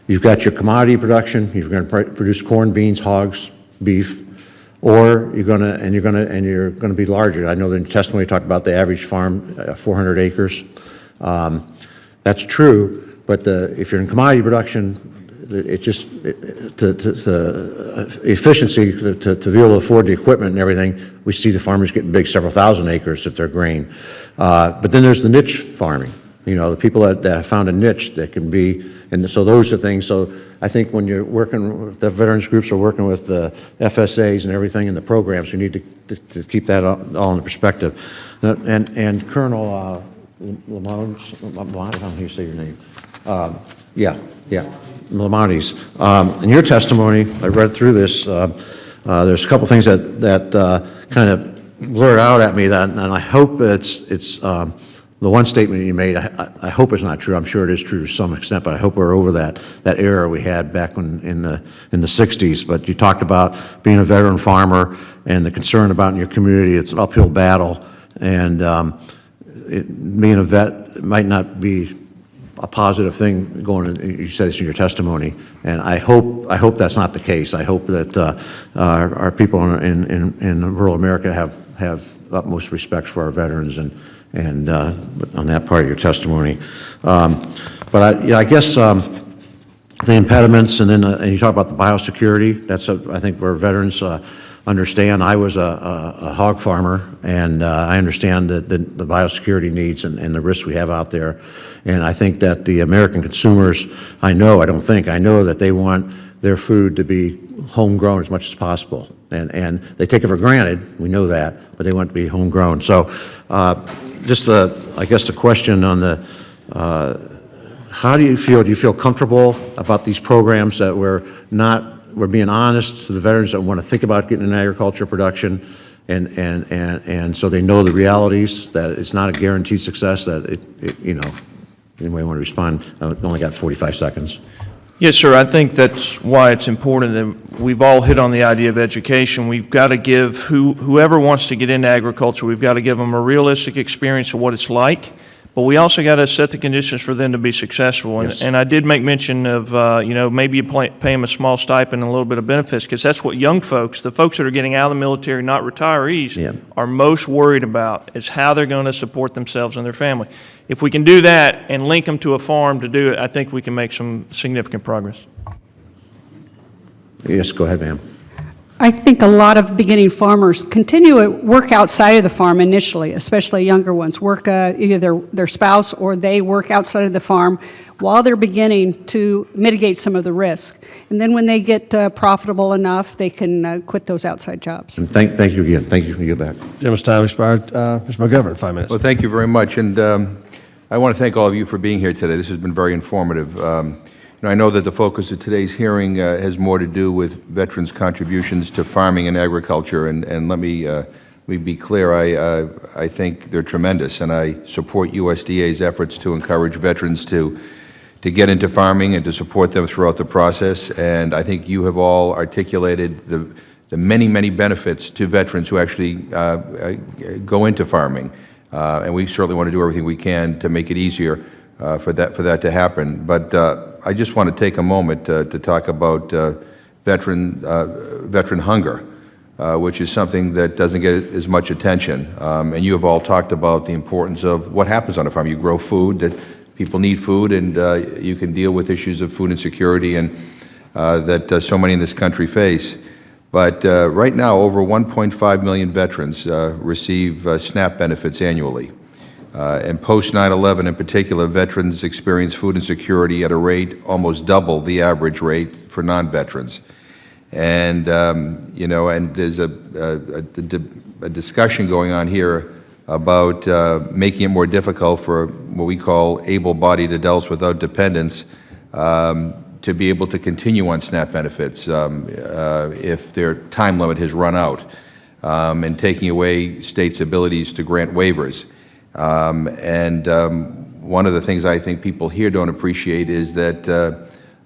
Speaker 10: You've got your commodity production. You're going to produce corn, beans, hogs, beef, or you're going to be larger. I know in testimony you talked about the average farm, 400 acres. That's true, but if you're in commodity production, it just efficiency to be able to afford the equipment and everything. We see the farmers getting big, several thousand acres if they're grain. But then there's the niche farming. The people that have found a niche that can be, and so those are things. So I think when you're working, the veterans groups are working with the FSAs and everything in the programs, you need to keep that all in perspective. And Colonel Lamont, I don't know how you say your name. Lamont. In your testimony, I read through this. There's a couple things that kind of blurred out at me, and I hope it's the one statement you made. I hope it's not true. I'm sure it is true to some extent, but I hope we're over that era we had back in the 60s. But you talked about being a veteran farmer and the concern about in your community. It's an uphill battle, and being a vet might not be a positive thing going. You said this in your testimony, and I hope that's not the case. I hope that our people in rural America have utmost respect for our veterans and on that part of your testimony. But I guess the impediments, and then and you talk about the biosecurity. That's I think where veterans understand. I was a hog farmer, and I understand the biosecurity needs and the risks we have out there. And I think that the American consumers, I know that they want their food to be homegrown as much as possible. And they take it for granted, we know that, but they want it to be homegrown. So I guess the question on How do you feel? Do you feel comfortable about these programs, that we're being honest to the veterans that want to think about getting in agriculture production, and so they know the realities, that it's not a guaranteed success, that anybody want to respond? I only got 45 seconds.
Speaker 4: Yes, sir. I think that's why it's important that we've all hit on the idea of education. We've got to give whoever wants to get into agriculture, we've got to give them a realistic experience of what it's like. But we also got to set the conditions for them to be successful.
Speaker 10: Yes.
Speaker 4: And I did make mention of, maybe you pay them a small stipend and a little bit of benefits, because that's what young folks, the folks that are getting out of the military, not retirees,
Speaker 10: Yeah.
Speaker 4: are most worried about, is how they're going to support themselves and their family. If we can do that and link them to a farm to do it, I think we can make some significant progress.
Speaker 10: Yes, go ahead, ma'am.
Speaker 6: I think a lot of beginning farmers continue to work outside of the farm initially, especially younger ones, work either their spouse or they work outside of the farm while they're beginning to mitigate some of the risk. And then when they get profitable enough, they can quit those outside jobs.
Speaker 10: And thank you again. Thank you. You back.
Speaker 2: Gentleman's time expired. Mr. McGovern, 5 minutes.
Speaker 11: Well, thank you very much, and I want to thank all of you for being here today. This has been very informative. I know that the focus of today's hearing has more to do with veterans' contributions to farming and agriculture, and let me be clear, I think they're tremendous, and I support USDA's efforts to encourage veterans to get into farming and to support them throughout the process, and I think you have all articulated the many, many benefits to veterans who actually go into farming, and we certainly want to do everything we can to make it easier for that to happen. But I just want to take a moment to talk about veteran hunger, which is something that doesn't get as much attention. And you have all talked about the importance of what happens on a farm. You grow food, that people need food, and you can deal with issues of food insecurity and that so many in this country face. But right now, over 1.5 million veterans receive SNAP benefits annually. And post 9/11 in particular, veterans experience food insecurity at a rate almost double the average rate for non-veterans. And, and there's a discussion going on here about making it more difficult for what we call able-bodied adults without dependents to be able to continue on SNAP benefits if their time limit has run out, and taking away states' abilities to grant waivers. One of the things I think people here don't appreciate is that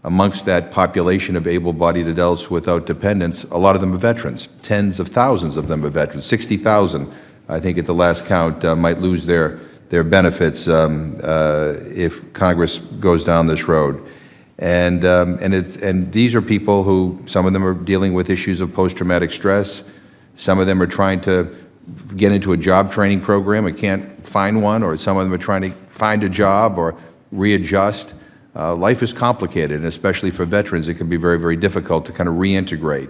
Speaker 11: amongst that population of able-bodied adults without dependents, a lot of them are veterans. Tens of thousands of them are veterans. 60,000, I think at the last count, might lose their benefits if Congress goes down this road. And these are people who, some of them are dealing with issues of post-traumatic stress. Some of them are trying to get into a job training program and can't find one, or some of them are trying to find a job or readjust. Life is complicated, and especially for veterans, it can be very, very difficult to kind of reintegrate.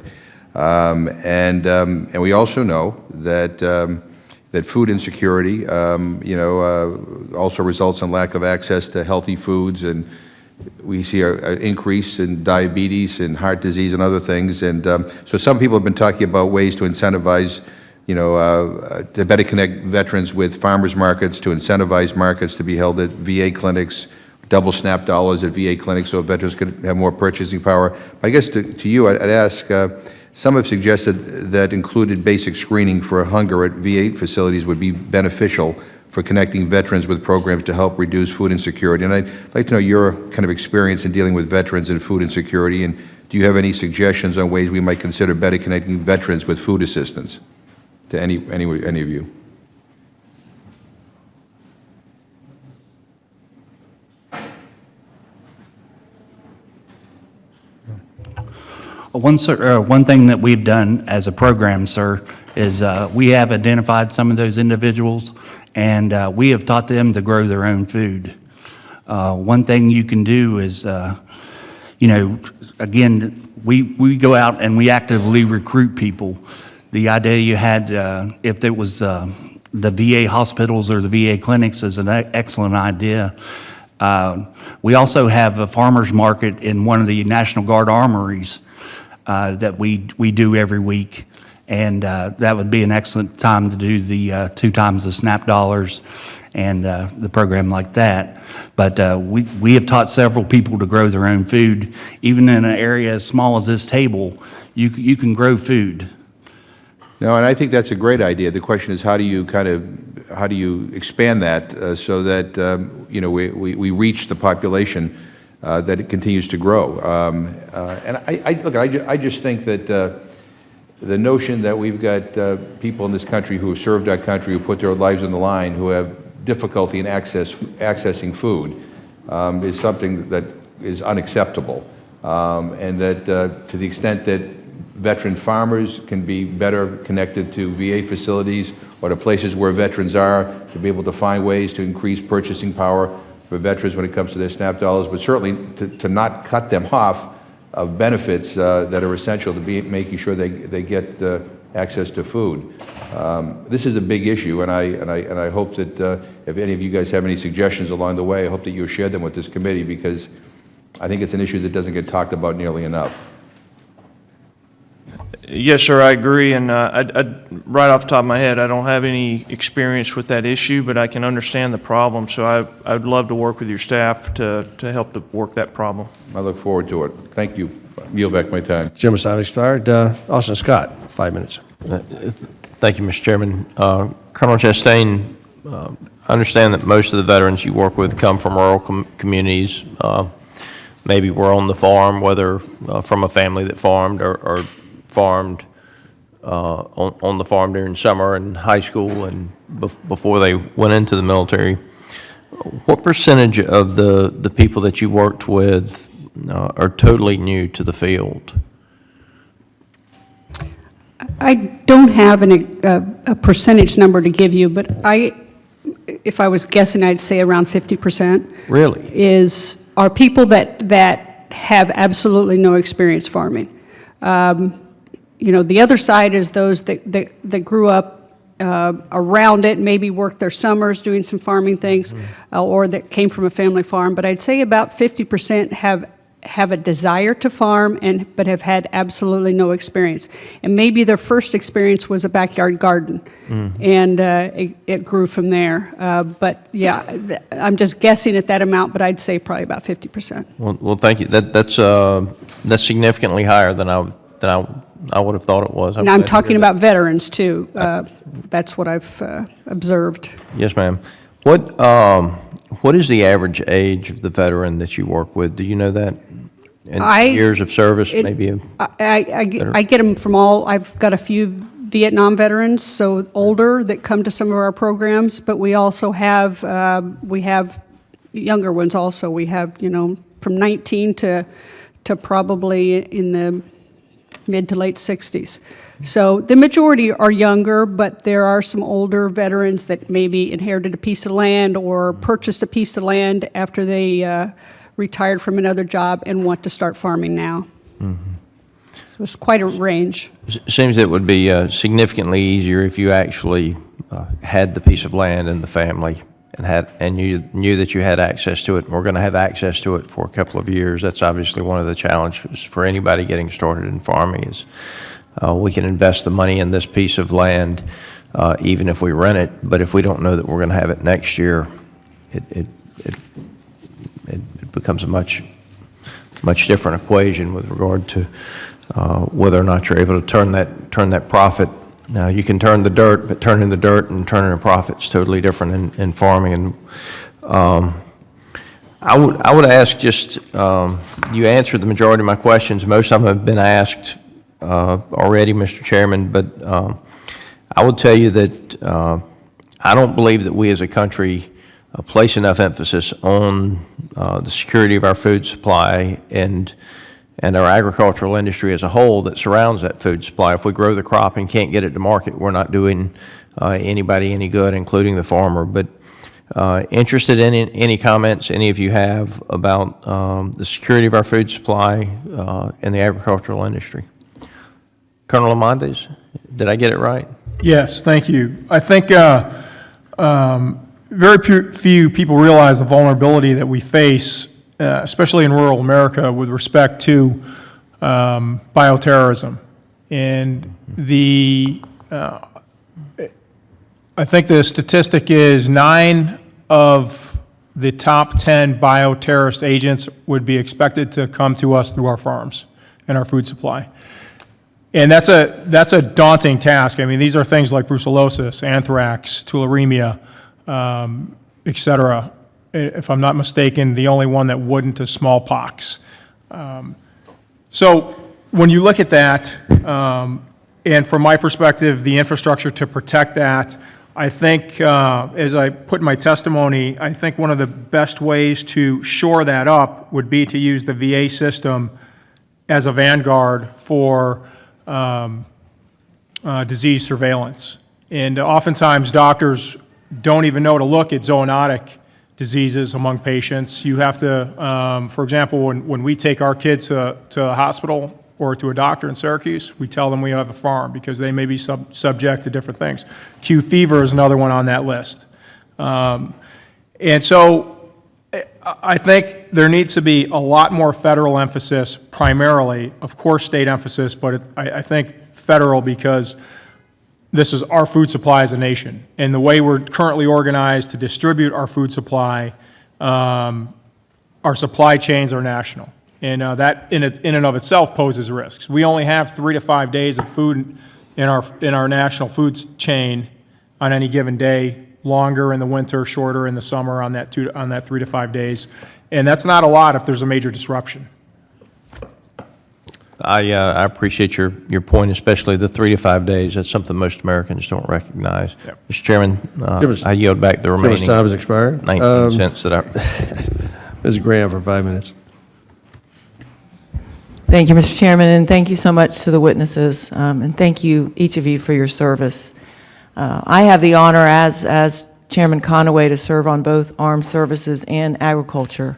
Speaker 11: And we also know that food insecurity, also results in lack of access to healthy foods, and we see an increase in diabetes and heart disease and other things. And so some people have been talking about ways to incentivize, to better connect veterans with farmers markets, to incentivize markets to be held at VA clinics, double SNAP dollars at VA clinics so veterans could have more purchasing power. I guess to you, I'd ask, some have suggested that included basic screening for hunger at VA facilities would be beneficial for connecting veterans with programs to help reduce food insecurity. And I'd like to know your kind of experience in dealing with veterans and food insecurity, and do you have any suggestions on ways we might consider better connecting veterans with food assistance to any of you?
Speaker 7: One thing that we've done as a program, sir, is we have identified some of those individuals, and we have taught them to grow their own food. One thing you can do is, again, we go out and we actively recruit people. The idea you had, if it was the VA hospitals or the VA clinics, is an excellent idea. We also have a farmer's market in one of the National Guard armories that we do every week, and that would be an excellent time to do the 2 times the SNAP dollars. and the program like that. But we have taught several people to grow their own food. Even in an area as small as this table, you can grow food.
Speaker 11: No, and I think that's a great idea. The question is, how do you expand that so that, we reach the population that it continues to grow? And I just think that the notion that we've got people in this country who have served our country, who put their lives on the line, who have difficulty in accessing food, is something that is unacceptable. And that to the extent that veteran farmers can be better connected to VA facilities or to places where veterans are, to be able to find ways to increase purchasing power for veterans when it comes to their SNAP dollars, but certainly to not cut them off of benefits that are essential to making sure they get access to food. This is a big issue, and I hope that if any of you guys have any suggestions along the way, I hope that you'll share them with this committee, because I think it's an issue that doesn't get talked about nearly enough.
Speaker 4: Yes, sir, I agree, and right off the top of my head, I don't have any experience with that issue, but I can understand the problem, so I would love to work with your staff to help to work that problem.
Speaker 11: I look forward to it. Thank you. Yield back my time.
Speaker 2: Gentleman's time expired. Austin Scott, 5 minutes.
Speaker 12: Thank you, Mr. Chairman. Colonel Chastain, I understand that most of the veterans you work with come from rural communities. Maybe were on the farm, whether from a family that farmed or farmed on the farm during summer and high school and before they went into the military. What percentage of the people that you worked with are totally new to the field?
Speaker 6: I don't have a percentage number to give you, but if I was guessing, I'd say around 50%.
Speaker 12: Really?
Speaker 6: Are people that have absolutely no experience farming. The other side is those that grew up around it, maybe worked their summers doing some farming things, or that came from a family farm. But I'd say about 50% have a desire to farm but have had absolutely no experience. And maybe their first experience was a backyard garden, and it grew from there. But yeah, I'm just guessing at that amount, but I'd say probably about 50%.
Speaker 12: Well, thank you. That's significantly higher than I would have thought it was.
Speaker 6: And I'm talking about veterans too. That's what I've observed.
Speaker 12: Yes, ma'am. What is the average age of the veteran that you work with? Do you know that? And years of service, maybe?
Speaker 6: I get them from all. I've got a few Vietnam veterans, so older, that come to some of our programs, but we also have younger ones also. We have, from 19 to probably in the mid to late 60s. So the majority are younger, but there are some older veterans that maybe inherited a piece of land or purchased a piece of land after they retired from another job and want to start farming now. So it's quite a range.
Speaker 12: Seems it would be significantly easier if you actually had the piece of land in the family and knew that you had access to it. We're going to have access to it for a couple of years. That's obviously one of the challenges for anybody getting started in farming is we can invest the money in this piece of land even if we rent it, but if we don't know that we're going to have it next year, it becomes a much different equation with regard to whether or not you're able to turn that profit. Now, you can turn the dirt, but turning the dirt and turning a profit is totally different in farming. And I would ask just, you answered the majority of my questions. Most of them have been asked already, Mr. Chairman, but I would tell you that I don't believe that we as a country place enough emphasis on the security of our food supply and our agricultural industry as a whole that surrounds that food supply. If we grow the crop and can't get it to market, we're not doing anybody any good, including the farmer. But interested in any comments any of you have about the security of our food supply and the agricultural industry? Colonel Amandes, did I get it right?
Speaker 5: Yes, thank you. I think very few people realize the vulnerability that we face, especially in rural America, with respect to bioterrorism. And I think the statistic is 9 of the top 10 bioterrorist agents would be expected to come to us through our farms and our food supply. And that's a daunting task. I mean, these are things like brucellosis, anthrax, tularemia, et cetera. If I'm not mistaken, the only one that wouldn't is smallpox. So when you look at that, and from my perspective, the infrastructure to protect that, I think, as I put in my testimony, I think one of the best ways to shore that up would be to use the VA system as a vanguard for disease surveillance. And oftentimes, doctors don't even know to look at zoonotic diseases among patients. You have to, for example, when we take our kids to a hospital or to a doctor in Syracuse, we tell them we have a farm because they may be subject to different things. Q fever is another one on that list. And so I think there needs to be a lot more federal emphasis primarily, of course state emphasis, but I think federal because this is our food supply as a nation. And the way we're currently organized to distribute our food supply, our supply chains are national. And that in and of itself poses risks. We only have 3 to 5 days of food in our national foods chain on any given day, longer in the winter, shorter in the summer on that 3 to 5 days. And that's not a lot if there's a major disruption.
Speaker 12: I appreciate your point, especially the 3 to 5 days. That's something most Americans don't recognize.
Speaker 5: Yep.
Speaker 12: Mr. Chairman, I yield back the remaining
Speaker 2: Chairman's time has expired.
Speaker 12: 19 cents that I...
Speaker 2: Ms. Graham for 5 minutes.
Speaker 13: Thank you, Mr. Chairman, and thank you so much to the witnesses, and thank you, each of you, for your service. I have the honor, as Chairman Conaway, to serve on both armed services and agriculture.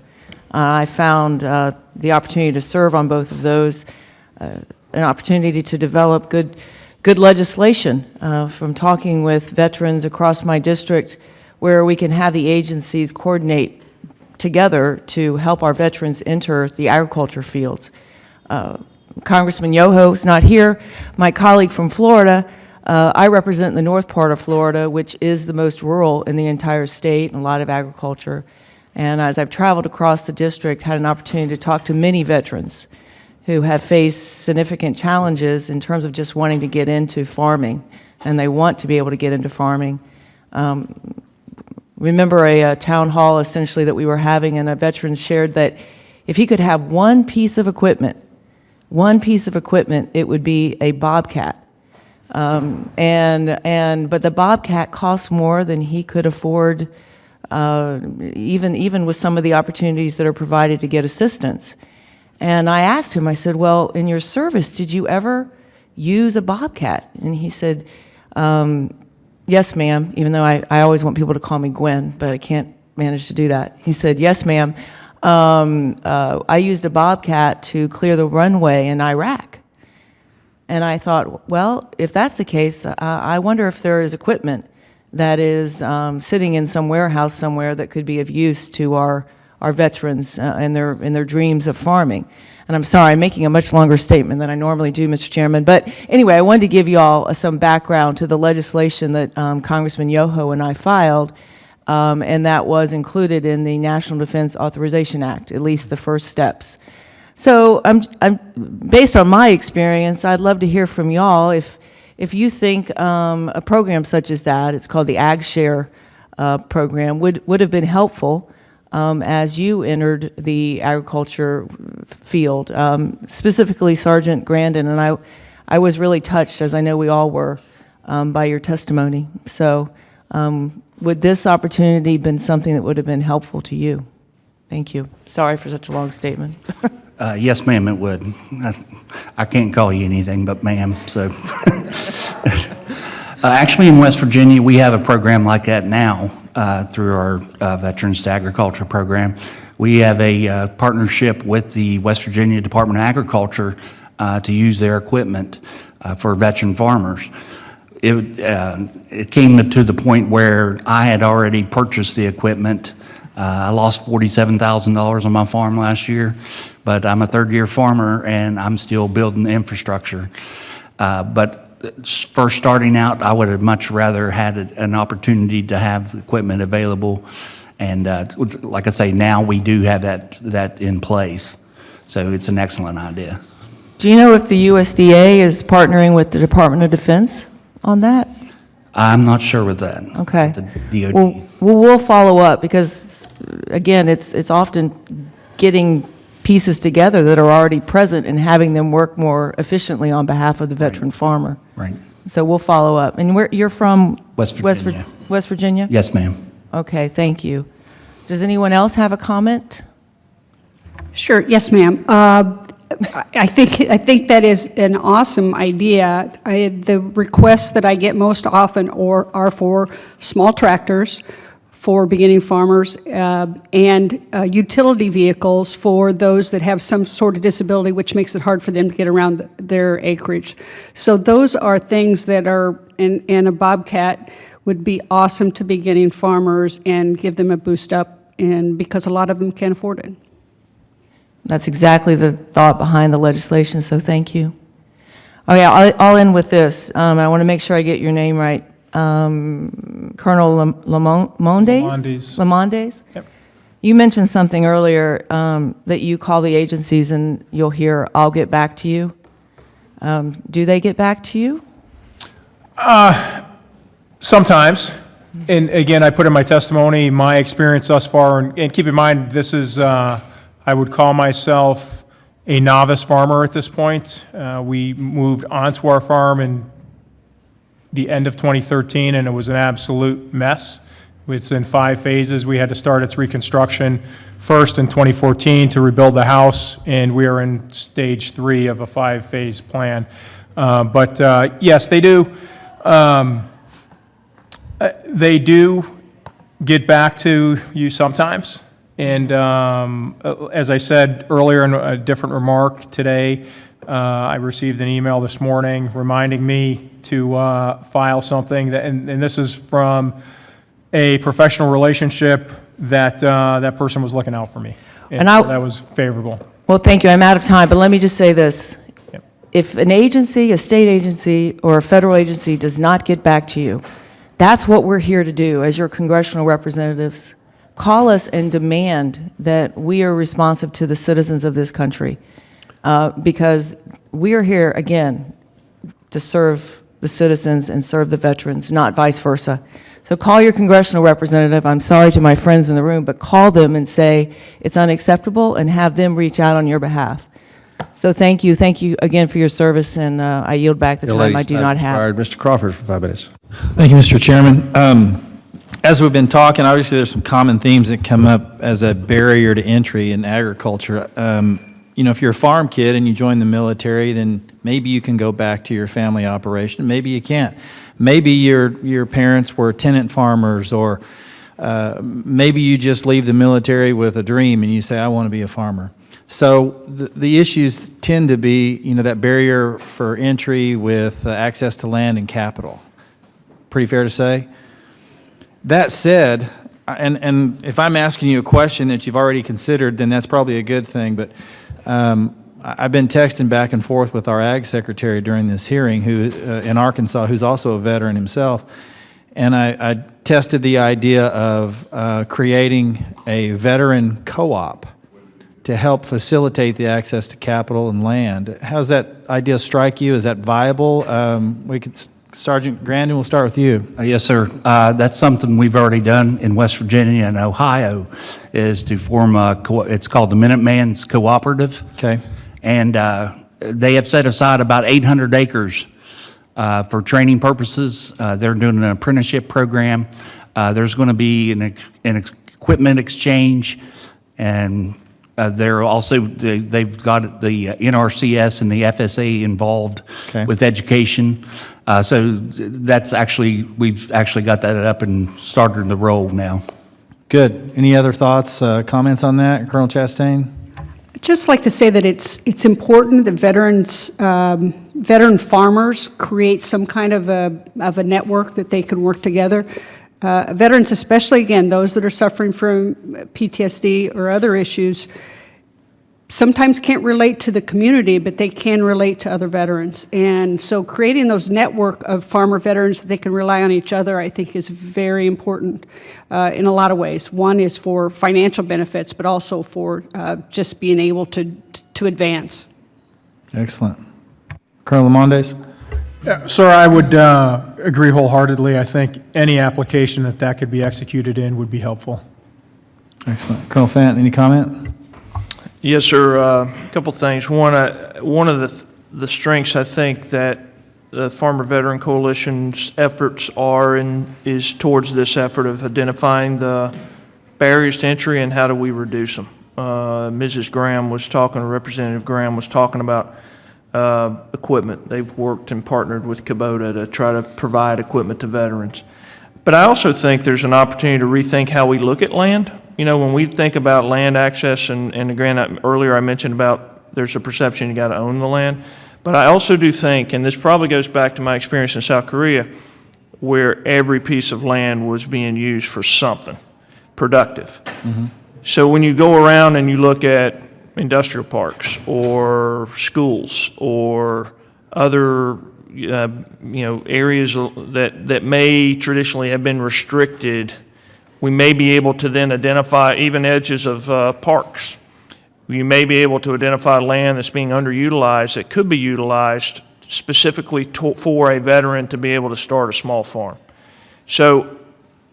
Speaker 13: I found the opportunity to serve on both of those an opportunity to develop good legislation from talking with veterans across my district, where we can have the agencies coordinate together to help our veterans enter the agriculture fields. Congressman Yoho is not here. My colleague from Florida, I represent the north part of Florida, which is the most rural in the entire state, and a lot of agriculture. And as I've traveled across the district, had an opportunity to talk to many veterans who have faced significant challenges in terms of just wanting to get into farming, and they want to be able to get into farming. Remember a town hall essentially that we were having, and a veteran shared that if he could have one piece of equipment, it would be a Bobcat. But the Bobcat costs more than he could afford, even with some of the opportunities that are provided to get assistance. And I asked him, I said, well, in your service, did you ever use a Bobcat? And he said, yes, ma'am, even though I always want people to call me Gwen, but I can't manage to do that. He said, yes, ma'am. I used a Bobcat to clear the runway in Iraq. And I thought, well, if that's the case, I wonder if there is equipment that is sitting in some warehouse somewhere that could be of use to our veterans in their dreams of farming. And I'm sorry, I'm making a much longer statement than I normally do, Mr. Chairman. But anyway, I wanted to give you all some background to the legislation that Congressman Yoho and I filed. And that was included in the National Defense Authorization Act, at least the first steps. So based on my experience, I'd love to hear from y'all if you think a program such as that, it's called the Ag Share program, would have been helpful as you entered the agriculture field, specifically Sergeant Grandin, and I was really touched, as I know we all were, by your testimony. So would this opportunity been something that would have been helpful to you? Thank you. Sorry for such a long statement.
Speaker 7: Yes, ma'am, it would. I can't call you anything but ma'am, so. Actually, in West Virginia, we have a program like that now through our Veterans to Agriculture program. We have a partnership with the West Virginia Department of Agriculture to use their equipment for veteran farmers. It came to the point where I had already purchased the equipment. I lost $47,000 on my farm last year, but I'm a third-year farmer and I'm still building the infrastructure. But first starting out, I would have much rather had an opportunity to have equipment available And like I say, now we do have that in place. So it's an excellent idea.
Speaker 13: Do you know if the USDA is partnering with the Department of Defense on that?
Speaker 7: I'm not sure with that.
Speaker 13: Okay.
Speaker 7: The DOD.
Speaker 13: Well, we'll follow up because, again, it's often getting pieces together that are already present and having them work more efficiently on behalf of the veteran farmer.
Speaker 7: Right.
Speaker 13: So we'll follow up. And you're from?
Speaker 7: West Virginia.
Speaker 13: West Virginia?
Speaker 7: Yes, ma'am.
Speaker 13: Okay, thank you. Does anyone else have a comment?
Speaker 6: Sure, yes, ma'am. I think that is an awesome idea. The requests that I get most often are for small tractors for beginning farmers and utility vehicles for those that have some sort of disability, which makes it hard for them to get around their acreage. So those are things that are, and a Bobcat would be awesome to beginning farmers and give them a boost up, and because a lot of them can't afford it.
Speaker 13: That's exactly the thought behind the legislation, so thank you. Oh yeah, I'll end with this. I want to make sure I get your name right. Colonel Lamondes? Lamondes?
Speaker 5: Yep.
Speaker 13: You mentioned something earlier that you call the agencies and you'll hear, "I'll get back to you." Do they get back to you?
Speaker 5: Sometimes. And again, I put in my testimony, my experience thus far, and keep in mind, this is, I would call myself a novice farmer at this point. We moved onto our farm in the end of 2013, and it was an absolute mess. It's in 5 phases. We had to start its reconstruction first in 2014 to rebuild the house, and we are in stage 3 of a 5-phase plan. But yes, they do. They do get back to you sometimes. And as I said earlier in a different remark today, I received an email this morning reminding me to file something, that, and this is from a professional relationship that that person was looking out for me. And so that was favorable.
Speaker 13: Well, thank you. I'm out of time, but let me just say this.
Speaker 5: Yep.
Speaker 13: If an agency, a state agency, or a federal agency does not get back to you, that's what we're here to do as your congressional representatives. Call us and demand that we are responsive to the citizens of this country, because we are here, again, to serve the citizens and serve the veterans, not vice versa. So call your congressional representative. I'm sorry to my friends in the room, but call them and say it's unacceptable and have them reach out on your behalf. So thank you. Thank you again for your service, and I yield back the time I do not have.
Speaker 2: Mr. Crawford for 5 minutes.
Speaker 3: Thank you, Mr. Chairman. As we've been talking, obviously there's some common themes that come up as a barrier to entry in agriculture. You know, if you're a farm kid and you join the military, then maybe you can go back to your family operation. Maybe you can't. Maybe your parents were tenant farmers, or maybe you just leave the military with a dream and you say, I want to be a farmer. So the issues tend to be, you know, that barrier for entry with access to land and capital. Pretty fair to say? That said, and if I'm asking you a question that you've already considered, then that's probably a good thing, but I've been texting back and forth with our ag secretary during this hearing, who in Arkansas, who's also a veteran himself, and I tested the idea of creating a veteran co-op to help facilitate the access to capital and land. How's that idea strike you? Is that viable? Sergeant Grandin, we'll start with you.
Speaker 7: Yes, sir. That's something we've already done in West Virginia and Ohio, is to form it's called the Minuteman's Cooperative.
Speaker 3: Okay.
Speaker 7: And they have set aside about 800 acres for training purposes. They're doing an apprenticeship program. There's going to be an equipment exchange, and they've got the NRCS and the FSA involved with education. So we've actually got that up and started the roll now.
Speaker 3: Good. Any other thoughts, comments on that, Colonel Chastain?
Speaker 6: I'd just like to say that it's important that veteran farmers create some kind of a network that they can work together. Veterans, especially, again, those that are suffering from PTSD or other issues, sometimes can't relate to the community, but they can relate to other veterans. And so creating those network of farmer veterans that they can rely on each other, I think, is very important in a lot of ways. One is for financial benefits, but also for just being able to advance.
Speaker 3: Excellent. Colonel Lamondes?
Speaker 5: Sir, I would agree wholeheartedly. I think any application that could be executed in would be helpful.
Speaker 3: Excellent. Colonel Fant, any comment?
Speaker 4: Yes, sir. A couple things. One of the strengths I think that the Farmer Veteran Coalition's efforts are is towards this effort of identifying the barriers to entry and how do we reduce them. Mrs. Graham was talking, Representative Graham was talking about equipment. They've worked and partnered with Kubota to try to provide equipment to veterans. But I also think there's an opportunity to rethink how we look at land. You know, when we think about land access, and again, earlier I mentioned about there's a perception you got to own the land. But I also do think, and this probably goes back to my experience in South Korea, where every piece of land was being used for something productive. Mm-hmm. So when you go around and you look at industrial parks or schools or other areas that may traditionally have been restricted, we may be able to then identify even edges of parks. You may be able to identify land that's being underutilized that could be utilized specifically for a veteran to be able to start a small farm. So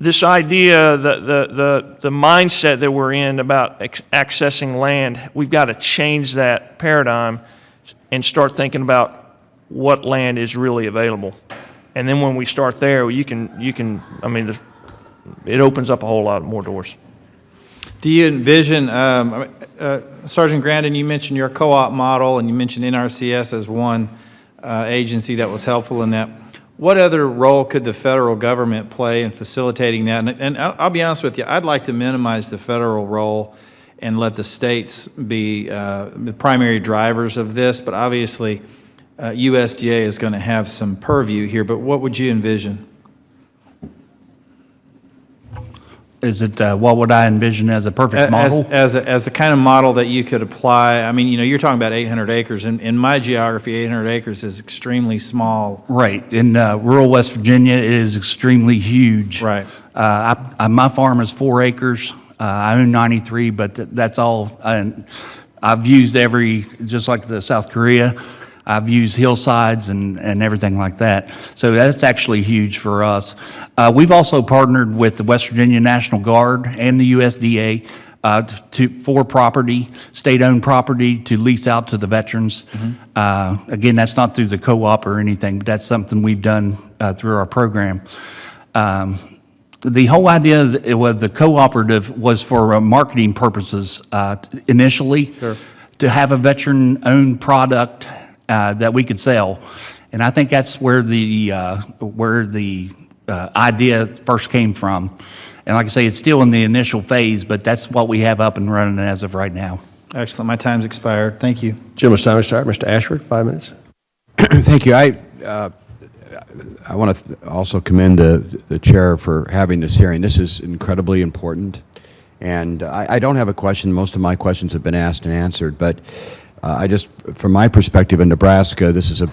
Speaker 4: this idea, the mindset that we're in about accessing land, we've got to change that paradigm and start thinking about what land is really available. And then when we start there, it opens up a whole lot more doors.
Speaker 3: Do you envision, Sergeant Grandin, you mentioned your co-op model and you mentioned NRCS as one agency that was helpful in that. What other role could the federal government play in facilitating that? And I'll be honest with you, I'd like to minimize the federal role and let the states be the primary drivers of this, but obviously USDA is going to have some purview here, but what would you envision?
Speaker 7: Is it, what would I envision as a perfect model?
Speaker 3: As a kind of model that you could apply. I mean, you're talking about 800 acres. In my geography, 800 acres is extremely small.
Speaker 7: Right. In rural West Virginia, it is extremely huge.
Speaker 3: Right.
Speaker 7: My farm is 4 acres. I own 93, but that's all. I've used just like the South Korea, I've used hillsides and everything like that. So that's actually huge for us. We've also partnered with the West Virginia National Guard and the USDA for property, state-owned property to lease out to the veterans. Mm-hmm. Again, that's not through the co-op or anything, but that's something we've done through our program. The whole idea of the cooperative was for marketing purposes initially, sure, to have a veteran-owned product that we could sell, and I think that's where the idea first came from. And like I say, it's still in the initial phase, but that's what we have up and running as of right now.
Speaker 3: Excellent. My time's expired. Thank you.
Speaker 2: Gentleman's time to start. Mr. Ashford, 5 minutes.
Speaker 14: Thank you. I want to also commend the chair for having this hearing. This is incredibly important, and I don't have a question. Most of my questions have been asked and answered, but I just, from my perspective in Nebraska, this is a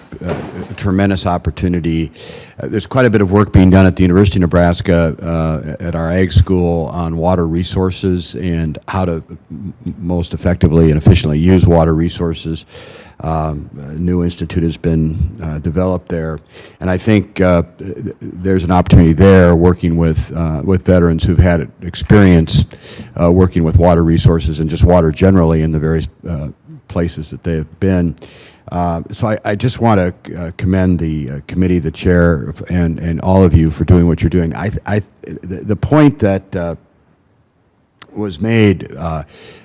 Speaker 14: tremendous opportunity. There's quite a bit of work being done at the University of Nebraska at our ag school on water resources and how to most effectively and efficiently use water resources. A new institute has been developed there, and I think there's an opportunity there working with veterans who've had experience working with water resources and just water generally in the various places that they have been. So I just want to commend the committee, the chair, and all of you for doing what you're doing. The point that was made,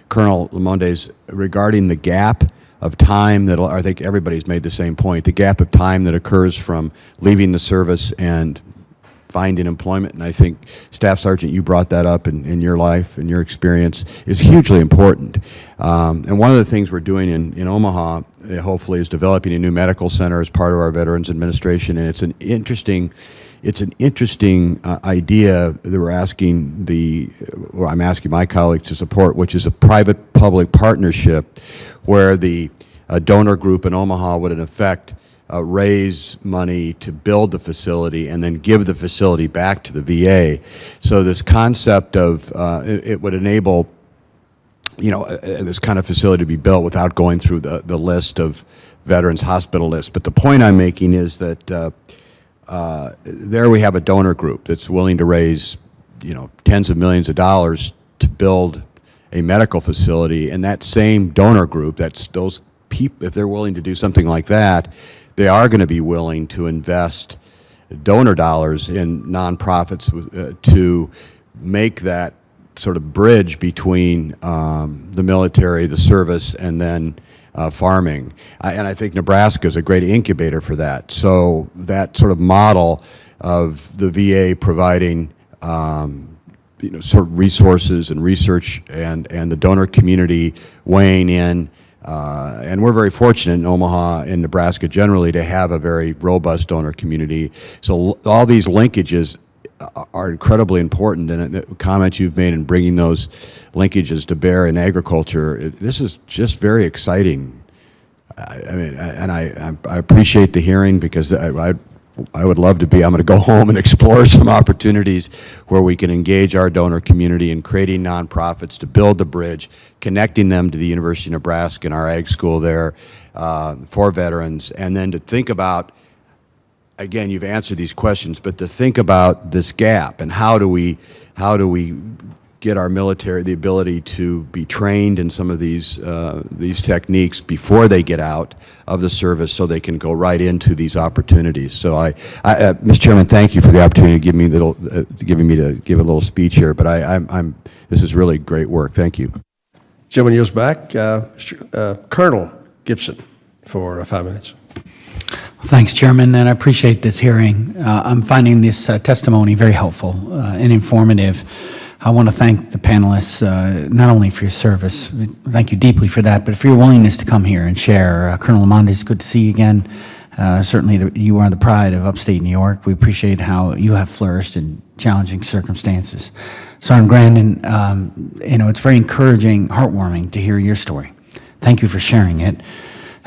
Speaker 14: Colonel Lamondes, regarding the gap of time that I think everybody's made the same point, the gap of time that occurs from leaving the service and finding employment, and I think, Staff Sergeant, you brought that up in your life and your experience, is hugely important. And one of the things we're doing in Omaha, hopefully, is developing a new medical center as part of our Veterans Administration, and it's an interesting idea that I'm asking my colleagues to support, which is a private-public partnership where the donor group in Omaha would in effect raise money to build the facility and then give the facility back to the VA. So this concept of it would enable, you know, this kind of facility to be built without going through the list of veterans hospital list. But the point I'm making is that there we have a donor group that's willing to raise, you know, tens of millions of dollars to build a medical facility, and that same donor group, that's those people, if they're willing to do something like that, they are going to be willing to invest donor dollars in nonprofits to make that sort of bridge between the military, the service, and then farming. And I think Nebraska is a great incubator for that. So that sort of model of the VA providing you know, sort of resources and research and the donor community weighing in. And we're very fortunate in Omaha and Nebraska generally to have a very robust donor community. So all these linkages are incredibly important, and the comments you've made in bringing those linkages to bear in agriculture, this is just very exciting. I mean, and I appreciate the hearing because I would love to be, I'm going to go home and explore some opportunities where we can engage our donor community in creating nonprofits to build the bridge, connecting them to the University of Nebraska and our ag school there for veterans, and then to think about, again, you've answered these questions, but to think about this gap and how do we get our military the ability to be trained in some of these techniques before they get out of the service, so they can go right into these opportunities. So, Mr. Chairman, thank you for the opportunity to give me to give a little speech here. But this is really great work. Thank you.
Speaker 2: Gentleman yields back. Colonel Gibson for 5 minutes.
Speaker 15: Thanks, Chairman, and I appreciate this hearing. I'm finding this testimony very helpful and informative. I want to thank the panelists, not only for your service, thank you deeply for that, but for your willingness to come here and share. Colonel Lamond, it's good to see you again. Certainly you are the pride of upstate New York. We appreciate how you have flourished in challenging circumstances. Sergeant Grandin, you know, it's very encouraging, heartwarming to hear your story. Thank you for sharing it.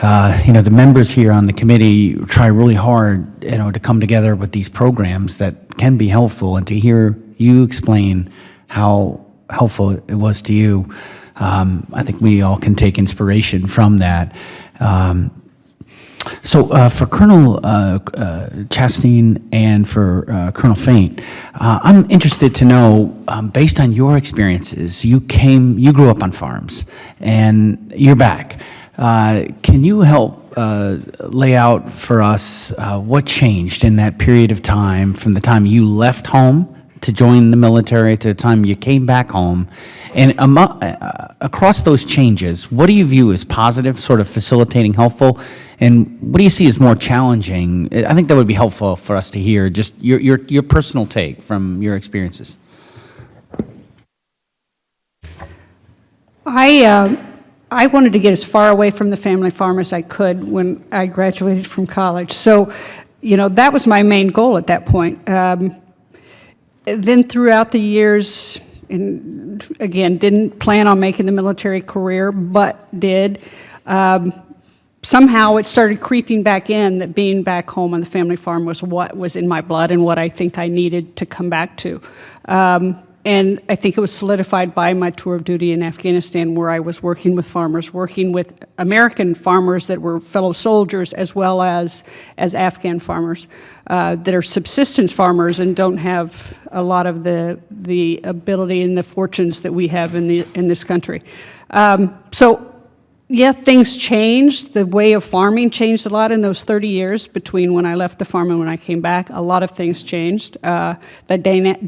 Speaker 15: You know, the members here on the committee try really hard, you know, to come together with these programs that can be helpful, and to hear you explain how helpful it was to you, I think we all can take inspiration from that. So for Colonel Chastain and for Colonel Faint, I'm interested to know, based on your experiences, you grew up on farms, and you're back. Can you help lay out for us what changed in that period of time from the time you left home to join the military to the time you came back home? And across those changes, what do you view as positive, sort of facilitating, helpful, and what do you see as more challenging? I think that would be helpful for us to hear, just your personal take from your experiences.
Speaker 6: I wanted to get as far away from the family farm as I could when I graduated from college. So, you know, that was my main goal at that point. Then throughout the years, and again, didn't plan on making the military career, but did. Somehow it started creeping back in that being back home on the family farm was what was in my blood and what I think I needed to come back to. And I think it was solidified by my tour of duty in Afghanistan, where I was working with farmers, working with American farmers that were fellow soldiers, as well as Afghan farmers that are subsistence farmers and don't have a lot of the ability and the fortunes that we have in this country. So, yeah, things changed. The way of farming changed a lot in those 30 years between when I left the farm and when I came back. A lot of things changed. The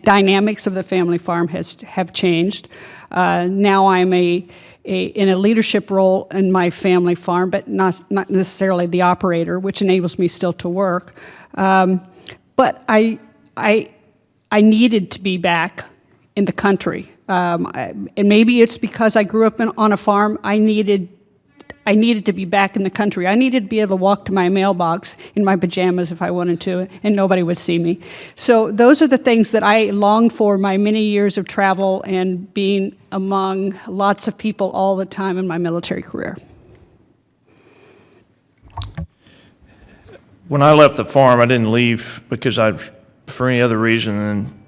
Speaker 6: dynamics of the family farm have changed. Now I'm in a leadership role in my family farm, but not necessarily the operator, which enables me still to work. But I needed to be back in the country. And maybe it's because I grew up on a farm. I needed to be back in the country. I needed to be able to walk to my mailbox in my pajamas if I wanted to, and nobody would see me. So those are the things that I longed for my many years of travel and being among lots of people all the time in my military career.
Speaker 4: when I left the farm, I didn't leave because for any other reason than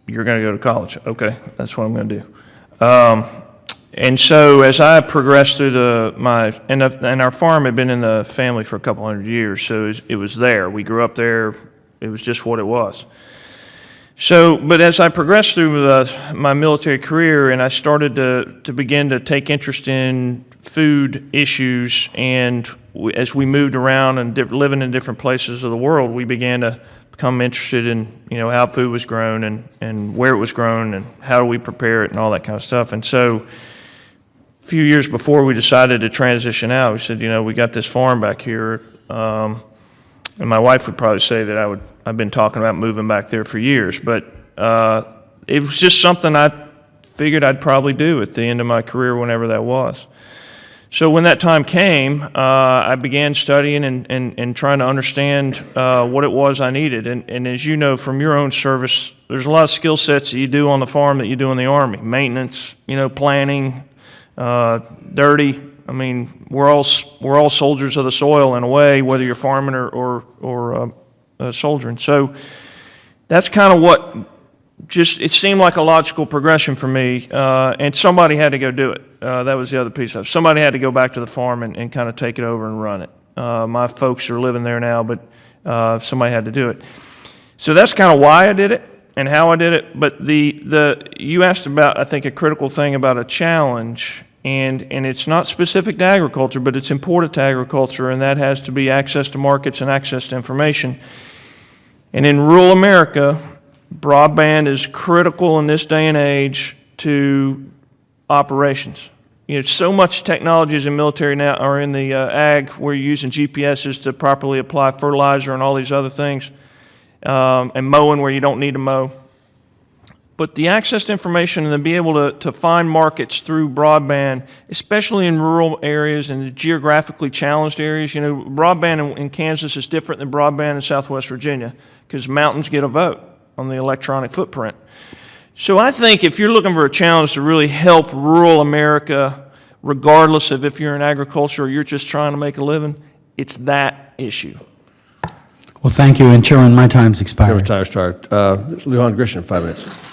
Speaker 4: you're going to go to college. Okay, that's what I'm going to do. And so as I progressed through and our farm had been in the family for a couple hundred years, so it was there. We grew up there. It was just what it was. So, but as I progressed through my military career and I started to begin to take interest in food issues, and as we moved around and living in different places of the world, we began to become interested in, how food was grown and where it was grown and how do we prepare it and all that kind of stuff. And so a few years before we decided to transition out, we said, we got this farm back here, and my wife would probably say that I've been talking about moving back there for years, but it was just something I figured I'd probably do at the end of my career, whenever that was. So when that time came, I began studying and trying to understand what it was I needed. And as you know from your own service, there's a lot of skill sets that you do on the farm that you do in the Army. Maintenance, planning, dirty. I mean, we're all soldiers of the soil in a way, whether you're farming or soldiering. So that's kind of what it seemed like a logical progression for me, and somebody had to go do it. That was the other piece of it. Somebody had to go back to the farm and kind of take it over and run it. My folks are living there now, but somebody had to do it. So that's kind of why I did it and how I did it. But you asked about, I think, a critical thing about a challenge, and it's not specific to agriculture, but it's important to agriculture, and that has to be access to markets and access to information. And in rural America, broadband is critical in this day and age to operations. So much technology is in military now, or in the ag, where you're using GPSs to properly apply fertilizer and all these other things, and mowing where you don't need to mow. But the access to information and to be able to find markets through broadband, especially in rural areas and geographically challenged areas, broadband in Kansas is different than broadband in Southwest Virginia because mountains get a vote on the electronic footprint. So I think if you're looking for a challenge to really help rural America, regardless of if you're in agriculture or you're just trying to make a living, it's that issue.
Speaker 15: Well, thank you, and Chairman, my time's expired.
Speaker 2: Time start. Lujan Grisham, 5 minutes.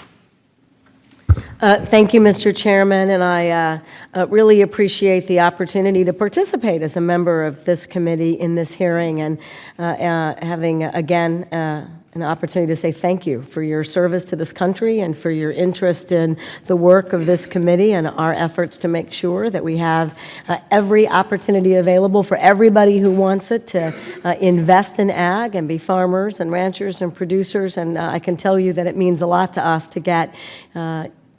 Speaker 16: Thank you, Mr. Chairman, and I really appreciate the opportunity to participate as a member of this committee in this hearing, and having, again, an opportunity to say thank you for your service to this country and for your interest in the work of this committee and our efforts to make sure that we have every opportunity available for everybody who wants it to invest in ag and be farmers and ranchers and producers. And I can tell you that it means a lot to us to get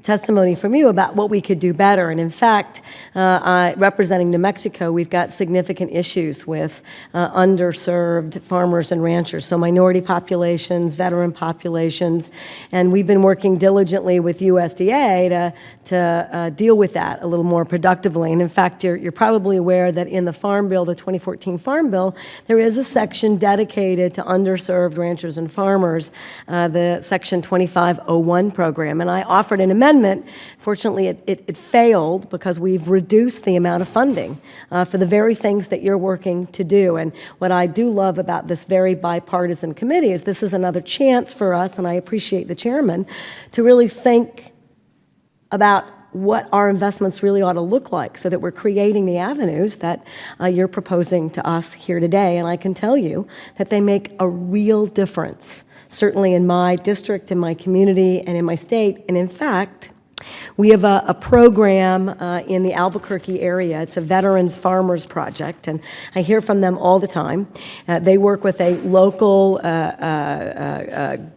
Speaker 16: testimony from you about what we could do better. And in fact, representing New Mexico, we've got significant issues with underserved farmers and ranchers, so minority populations, veteran populations, and we've been working diligently with USDA to deal with that a little more productively. And in fact, you're probably aware that in the Farm Bill, the 2014 Farm Bill, there is a section dedicated to underserved ranchers and farmers, the Section 2501 program, and I offered an amendment. Fortunately, it failed because we've reduced the amount of funding for the very things that you're working to do. And what I do love about this very bipartisan committee is this is another chance for us, and I appreciate the chairman, to really think about what our investments really ought to look like so that we're creating the avenues that you're proposing to us here today. And I can tell you that they make a real difference, certainly in my district, in my community, and in my state. And in fact, we have a program in the Albuquerque area. It's a Veterans Farmers Project, and I hear from them all the time. They work with a local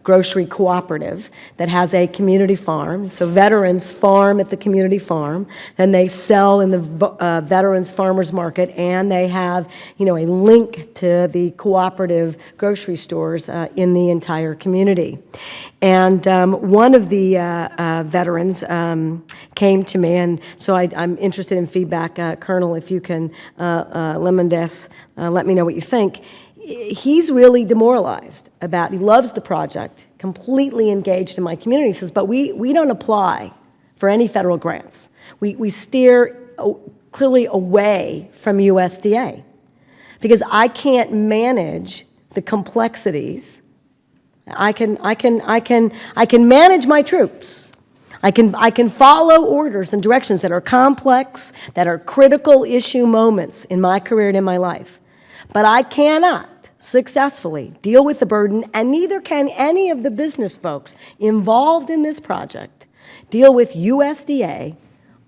Speaker 16: grocery cooperative that has a community farm. So veterans farm at the community farm, then they sell in the Veterans Farmers Market, and they have, a link to the cooperative grocery stores in the entire community. And one of the veterans came to me, and so I'm interested in feedback. Colonel, if you can, Lemondes, let me know what you think. He's really demoralized he loves the project, completely engaged in my community. He says, but we don't apply for any federal grants. We steer clearly away from USDA because I can't manage the complexities. I can manage my troops. I can follow orders and directions that are complex, that are critical issue moments in my career and in my life. But I cannot successfully deal with the burden, and neither can any of the business folks involved in this project deal with USDA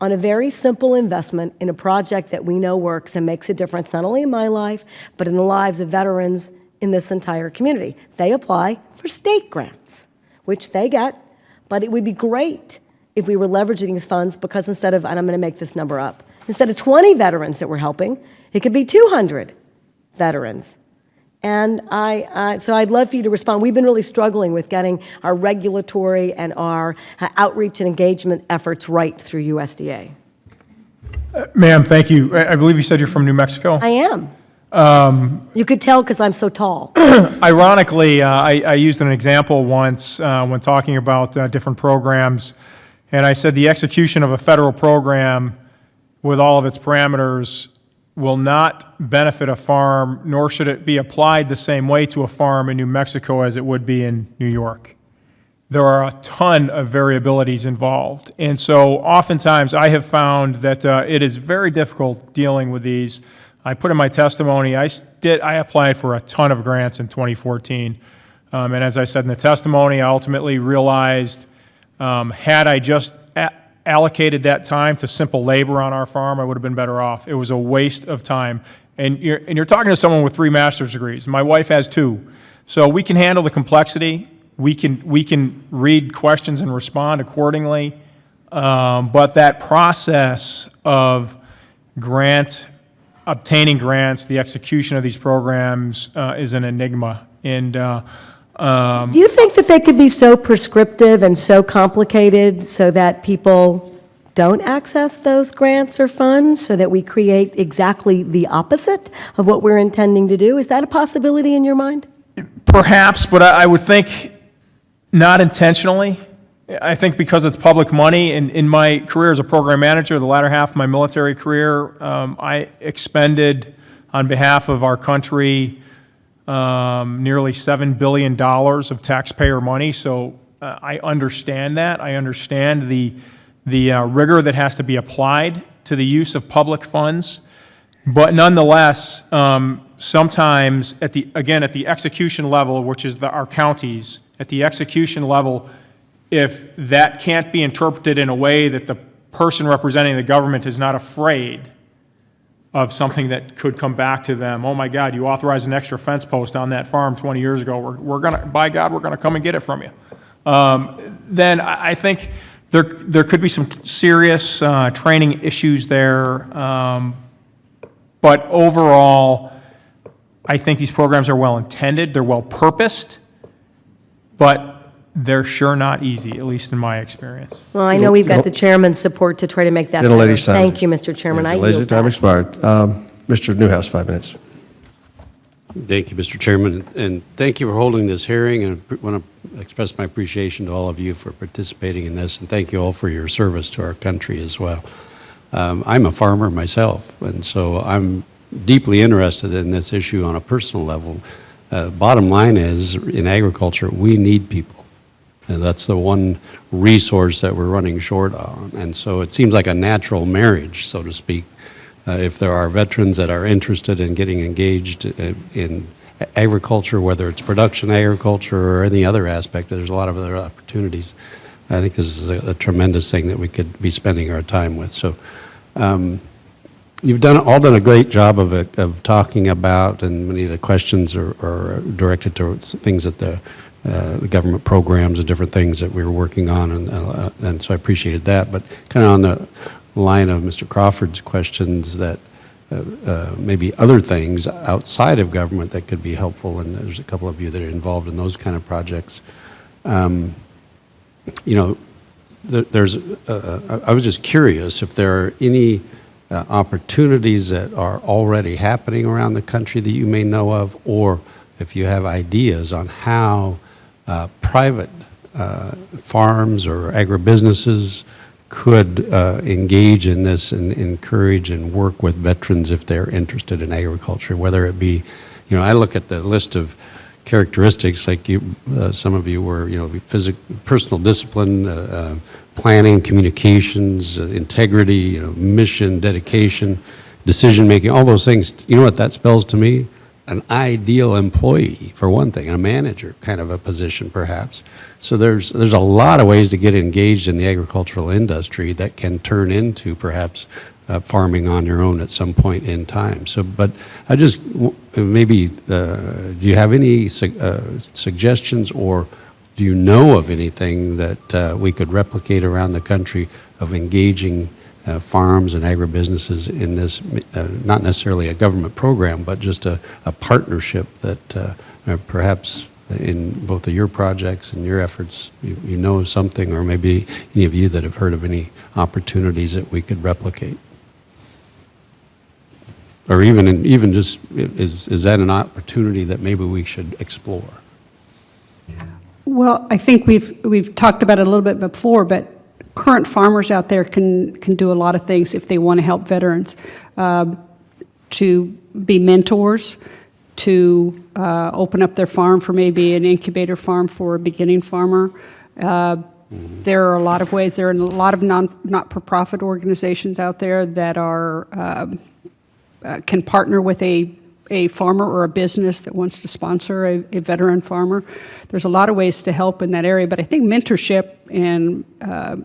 Speaker 16: on a very simple investment in a project that we know works and makes a difference not only in my life, but in the lives of veterans in this entire community. They apply for state grants, which they get, but it would be great if we were leveraging these funds, because instead of, and I'm going to make this number up, instead of 20 veterans that we're helping, it could be 200 veterans. And so I'd love for you to respond. We've been really struggling with getting our regulatory and our outreach and engagement efforts right through USDA.
Speaker 5: Ma'am, thank you. I believe you said you're from New Mexico?
Speaker 16: I am. You could tell because I'm so tall.
Speaker 5: Ironically, I used an example once when talking about different programs, and I said the execution of a federal program with all of its parameters will not benefit a farm, nor should it be applied the same way to a farm in New Mexico as it would be in New York. There are a ton of variabilities involved. And so oftentimes I have found that it is very difficult dealing with these. I put in my testimony, I applied for a ton of grants in 2014. And as I said in the testimony, I ultimately realized had I just allocated that time to simple labor on our farm, I would have been better off. It was a waste of time. And you're talking to someone with 3 master's degrees. My wife has 2. So we can handle the complexity. We can read questions and respond accordingly. But that process of obtaining grants, the execution of these programs is an enigma. And
Speaker 16: do you think that they could be so prescriptive and so complicated so that people don't access those grants or funds, so that we create exactly the opposite of what we're intending to do? Is that a possibility in your mind?
Speaker 5: Perhaps, but I would think not intentionally. I think because it's public money, and in my career as a program manager, the latter half of my military career, I expended on behalf of our country nearly $7 billion of taxpayer money. So I understand that. I understand the rigor that has to be applied to the use of public funds. But nonetheless, sometimes at the execution level, which is our counties, at the execution level, if that can't be interpreted in a way that the person representing the government is not afraid of something that could come back to them, oh my God, you authorized an extra fence post on that farm 20 years ago, we're gonna, by God, we're gonna come and get it from you. Then I think there could be some serious training issues there. But overall, I think these programs are well intended, they're well purposed, but they're sure not easy, at least in my experience.
Speaker 16: Well, I know we've got the chairman's support to try to make that better.
Speaker 2: Gentlelady's time.
Speaker 16: Thank you, Mr. Chairman. I
Speaker 2: Gentlelady's
Speaker 16: yield
Speaker 2: time
Speaker 16: back.
Speaker 2: expired. Mr. Newhouse, 5 minutes.
Speaker 17: Thank you, Mr. Chairman, and thank you for holding this hearing, and I want to express my appreciation to all of you for participating in this, and thank you all for your service to our country as well. I'm a farmer myself, and so I'm deeply interested in this issue on a personal level. Bottom line is, in agriculture, we need people. And that's the one resource that we're running short on. And so it seems like a natural marriage, so to speak. If there are veterans that are interested in getting engaged in agriculture, whether it's production agriculture or any other aspect, there's a lot of other opportunities. I think this is a tremendous thing that we could be spending our time with. So you've all done a great job of talking about, and many of the questions are directed to things that the government programs and different things that we were working on, and so I appreciated that. But kind of on the line of Mr. Crawford's questions, that maybe other things outside of government that could be helpful, and there's a couple of you that are involved in those kind of projects. I was just curious if there are any opportunities that are already happening around the country that you may know of, or if you have ideas on how private farms or agribusinesses could engage in this and encourage and work with veterans if they're interested in agriculture, whether it be I look at the list of characteristics, like some of you were, personal discipline, planning, communications, integrity, mission, dedication, decision-making, all those things. You know what that spells to me? An ideal employee, for one thing, and a manager kind of a position, perhaps. So there's a lot of ways to get engaged in the agricultural industry that can turn into perhaps farming on your own at some point in time. So, but I just, maybe, do you have any suggestions, or do you know of anything that we could replicate around the country of engaging farms and agribusinesses in this, not necessarily a government program, but just a partnership that perhaps in both of your projects and your efforts, you know something, or maybe any of you that have heard of any opportunities that we could replicate? Or even just, is that an opportunity that maybe we should explore?
Speaker 6: Well, I think we've talked about it a little bit before, but current farmers out there can do a lot of things if they want to help veterans, to be mentors, to open up their farm for maybe an incubator farm for a beginning farmer. There are a lot of ways. There are a lot of not-for-profit organizations out there that are can partner with a farmer or a business that wants to sponsor a veteran farmer. There's a lot of ways to help in that area, but I think mentorship and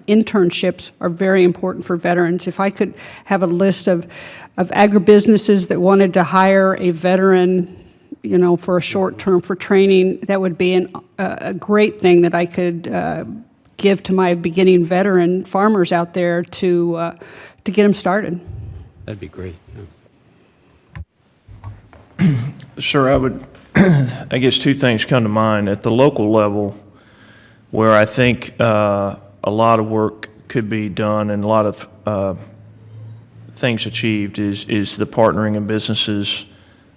Speaker 6: internships are very important for veterans. If I could have a list of agribusinesses that wanted to hire a veteran, for a short term for training, that would be a great thing that I could give to my beginning veteran farmers out there to get them started.
Speaker 17: That'd be great. Yeah.
Speaker 4: Sir, I guess two things come to mind. At the local level, where I think a lot of work could be done and a lot of things achieved is the partnering of businesses,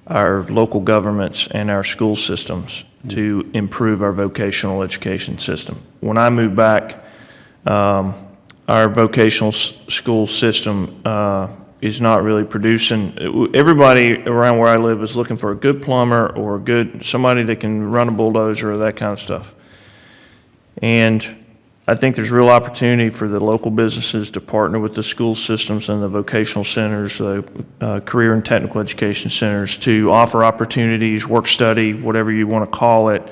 Speaker 4: our local governments, and our school systems to improve our vocational education system. When I moved back, our vocational school system is not really producing. Everybody around where I live is looking for a good plumber or somebody that can run a bulldozer or that kind of stuff. And I think there's real opportunity for the local businesses to partner with the school systems and the vocational centers, the career and technical education centers, to offer opportunities, work study, whatever you want to call it,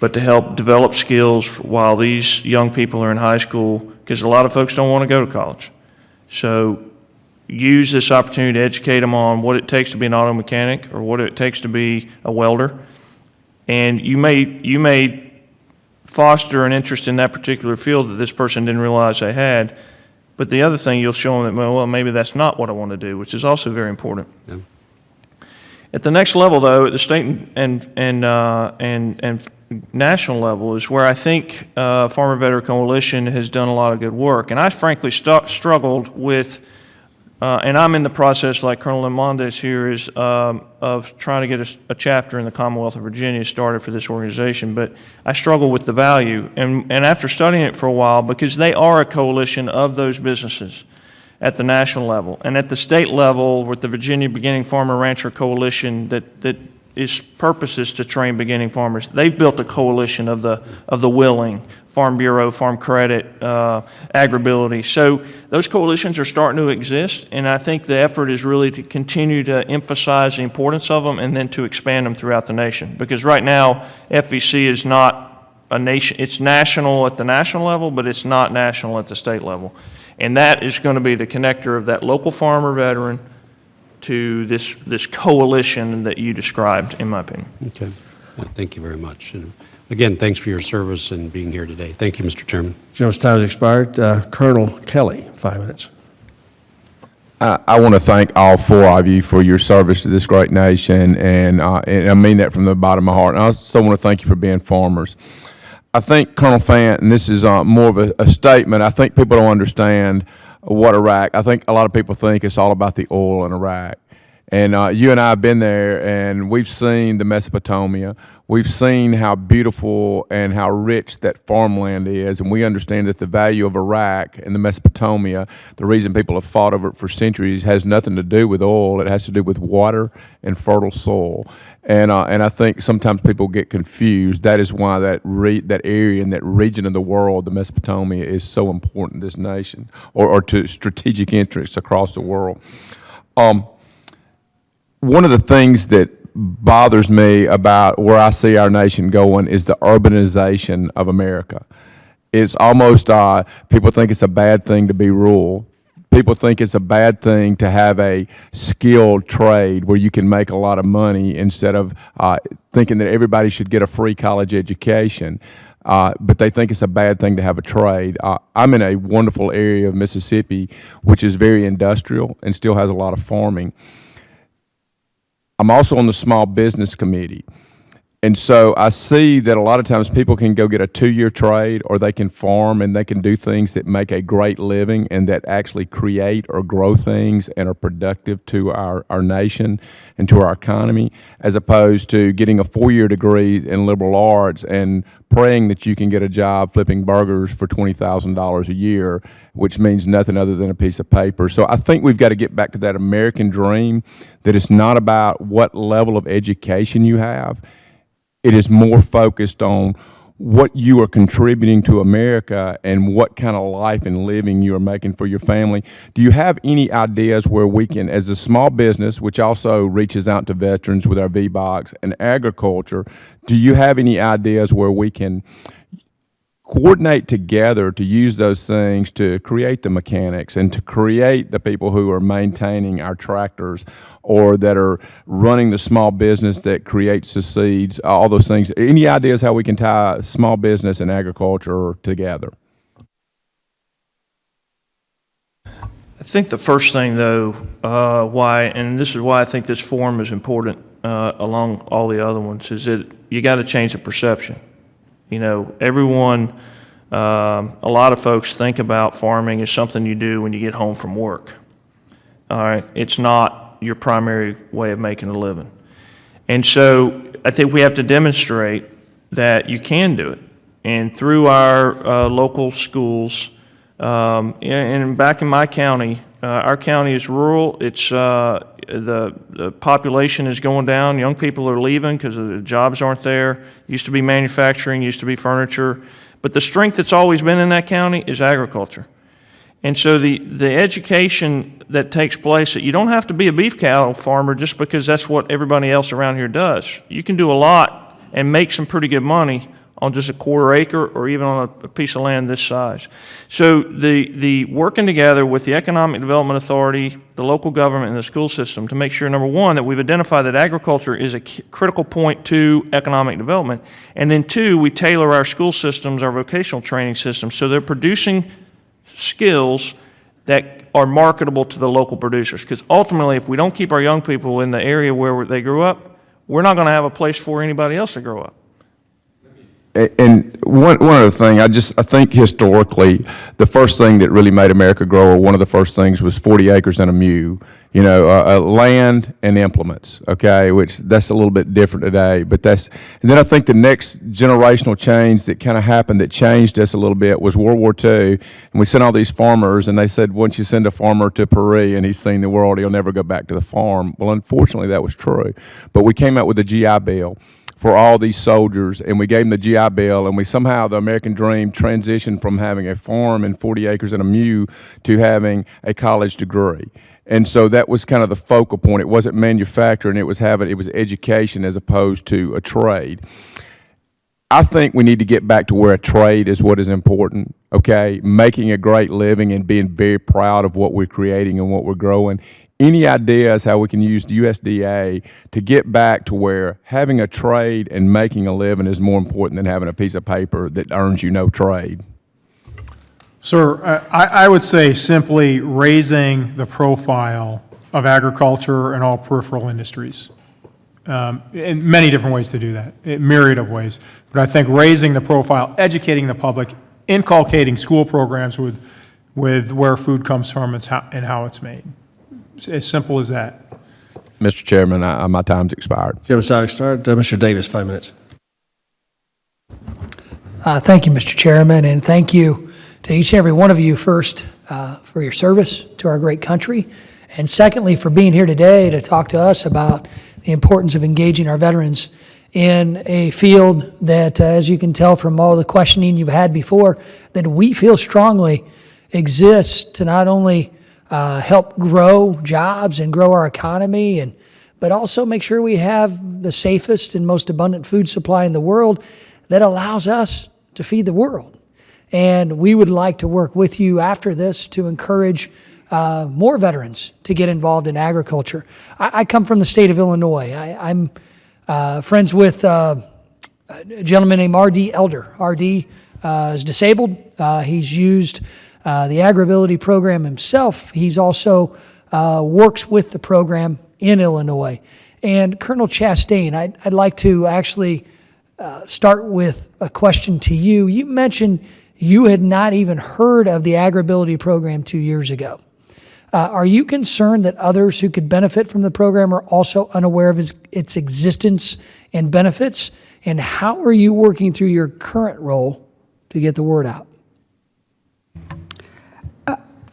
Speaker 4: but to help develop skills while these young people are in high school, because a lot of folks don't want to go to college. So use this opportunity to educate them on what it takes to be an auto mechanic or what it takes to be a welder. And you may foster an interest in that particular field that this person didn't realize they had. But the other thing, you'll show them that, well, maybe that's not what I want to do, which is also very important.
Speaker 17: Yeah.
Speaker 4: At the next level, though, at the state and national level, is where I think Farmer Veteran Coalition has done a lot of good work. And I frankly struggled with, and I'm in the process, like Colonel Limondes here is, of trying to get a chapter in the Commonwealth of Virginia started for this organization. But I struggle with the value. And after studying it for a while, because they are a coalition of those businesses at the national level, and at the state level with the Virginia Beginning Farmer Rancher Coalition that its purpose is to train beginning farmers. They've built a coalition of the willing, Farm Bureau, Farm Credit, Agribility. So those coalitions are starting to exist, and I think the effort is really to continue to emphasize the importance of them and then to expand them throughout the nation. Because right now, FVC is not a nation, it's national at the national level, but it's not national at the state level. And that is going to be the connector of that local farmer veteran to this coalition that you described, in my opinion.
Speaker 17: Okay. Thank you very much. And again, thanks for your service and being here today. Thank you, Mr. Chairman.
Speaker 2: Gentleman's time has expired. Colonel Kelly, 5 minutes.
Speaker 18: I want to thank all four of you for your service to this great nation, and I mean that from the bottom of my heart. And I also want to thank you for being farmers. I think, Colonel Fant, and this is more of a statement, I think people don't understand what Iraq, I think a lot of people think it's all about the oil in Iraq. And you and I have been there, and we've seen the Mesopotamia. We've seen how beautiful and how rich that farmland is, and we understand that the value of Iraq and the Mesopotamia, the reason people have fought over it for centuries, has nothing to do with oil. It has to do with water and fertile soil. And I think sometimes people get confused. That is why that area and that region of the world, the Mesopotamia, is so important to this nation, or to strategic interests across the world. One of the things that bothers me about where I see our nation going is the urbanization of America. It's almost, people think it's a bad thing to be rural. People think it's a bad thing to have a skilled trade where you can make a lot of money, instead of thinking that everybody should get a free college education. But they think it's a bad thing to have a trade. I'm in a wonderful area of Mississippi, which is very industrial and still has a lot of farming. I'm also on the Small Business Committee. And so I see that a lot of times people can go get a 2-year trade, or they can farm and they can do things that make a great living and that actually create or grow things and are productive to our nation and to our economy, as opposed to getting a 4-year degree in liberal arts and praying that you can get a job flipping burgers for $20,000 a year, which means nothing other than a piece of paper. So I think we've got to get back to that American dream, that it's not about what level of education you have. It is more focused on what you are contributing to America and what kind of life and living you are making for your family. Do you have any ideas where we can, as a small business, which also reaches out to veterans with our V-Box, and agriculture, do you have any ideas where we can coordinate together to use those things to create the mechanics and to create the people who are maintaining our tractors, or that are running the small business that creates the seeds, all those things? Any ideas how we can tie small business and agriculture together?
Speaker 4: I think the first thing, though, and this is why I think this forum is important along all the other ones, is that you got to change the perception. You know, everyone, a lot of folks think about farming as something you do when you get home from work. All right, it's not your primary way of making a living. And so I think we have to demonstrate that you can do it. And through our local schools, and back in my county, our county is rural. It's the population is going down. Young people are leaving because the jobs aren't there. Used to be manufacturing, used to be furniture. But the strength that's always been in that county is agriculture. And so the education that takes place, that you don't have to be a beef cattle farmer just because that's what everybody else around here does. You can do a lot and make some pretty good money on just a quarter acre or even on a piece of land this size. So the working together with the Economic Development Authority, the local government, and the school system to make sure, number one, that we've identified that agriculture is a critical point to economic development, and then two, we tailor our school systems, our vocational training systems, so they're producing skills that are marketable to the local producers. Because ultimately, if we don't keep our young people in the area where they grew up, we're not going to have a place for anybody else to grow up.
Speaker 18: And one other thing, I think historically, the first thing that really made America grow, or one of the first things, was 40 acres and a mule. You know, land and implements, okay, which that's a little bit different today. But and then I think the next generational change that kind of happened that changed us a little bit was World War II. And we sent all these farmers, and they said, once you send a farmer to Peru and he's seen the world, he'll never go back to the farm. Well, unfortunately, that was true. But we came out with the GI Bill for all these soldiers, and we gave them the GI Bill, and we somehow, the American dream, transitioned from having a farm and 40 acres and a mule to having a college degree. And so that was kind of the focal point. It wasn't manufacturing, it was education as opposed to a trade. I think we need to get back to where a trade is what is important, okay? Making a great living and being very proud of what we're creating and what we're growing. Any ideas how we can use the USDA to get back to where having a trade and making a living is more important than having a piece of paper that earns you no trade?
Speaker 5: Sir, I would say simply raising the profile of agriculture and all peripheral industries. In many different ways to do that, a myriad of ways. But I think raising the profile, educating the public, inculcating school programs with where food comes from and how it's made. It's as simple as that.
Speaker 18: Mr. Chairman, my time's expired.
Speaker 2: Chairman's time expired. Mr. Davis, 5 minutes.
Speaker 19: Thank you, Mr. Chairman, and thank you to each and every one of you, first, for your service to our great country, and secondly, for being here today to talk to us about the importance of engaging our veterans in a field that, as you can tell from all the questioning you've had before, that we feel strongly exists to not only help grow jobs and grow our economy, but also make sure we have the safest and most abundant food supply in the world that allows us to feed the world. And we would like to work with you after this to encourage more veterans to get involved in agriculture. I come from the state of Illinois. I'm friends with a gentleman named R.D. Elder. R.D. is disabled. He's used the AgriAbility program himself. He's also works with the program in Illinois. And Colonel Chastain, I'd like to actually start with a question to you. You mentioned you had not even heard of the AgriAbility program 2 years ago. Are you concerned that others who could benefit from the program are also unaware of its existence and benefits? And how are you working through your current role to get the word out?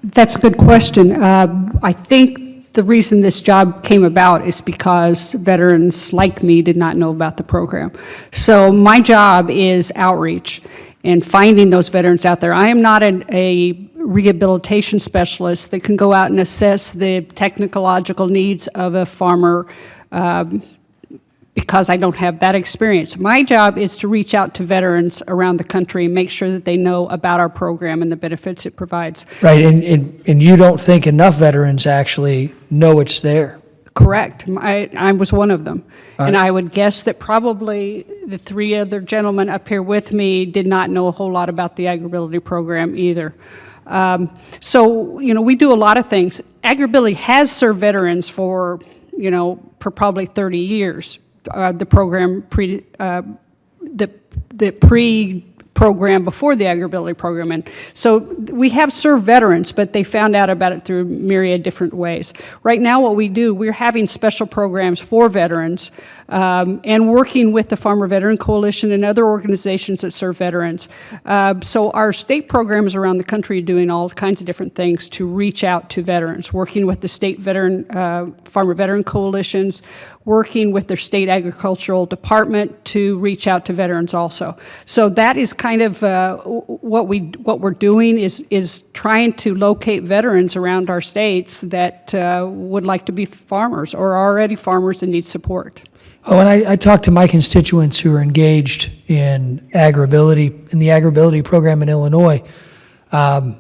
Speaker 6: That's a good question. I think the reason this job came about is because veterans like me did not know about the program. So my job is outreach and finding those veterans out there. I am not a rehabilitation specialist that can go out and assess the technological needs of a farmer because I don't have that experience. My job is to reach out to veterans around the country and make sure that they know about our program and the benefits it provides.
Speaker 19: Right, and you don't think enough veterans actually know it's there?
Speaker 6: Correct. I was one of them.
Speaker 19: All
Speaker 6: And
Speaker 19: right.
Speaker 6: I would guess that probably the three other gentlemen up here with me did not know a whole lot about the AgriAbility program either. So, we do a lot of things. AgriAbility has served veterans for probably 30 years. The program the pre-program before the AgriAbility program. And so we have served veterans, but they found out about it through myriad different ways. Right now what we do, we're having special programs for veterans and working with the Farmer Veteran Coalition and other organizations that serve veterans. So our state programs around the country are doing all kinds of different things to reach out to veterans, working with the state Farmer Veteran Coalitions, working with their state agricultural department to reach out to veterans also. So that is kind of what we're doing is trying to locate veterans around our states that would like to be farmers or are already farmers and need support.
Speaker 19: Oh, and I talked to my constituents who are engaged in the AgriAbility program in Illinois. Problem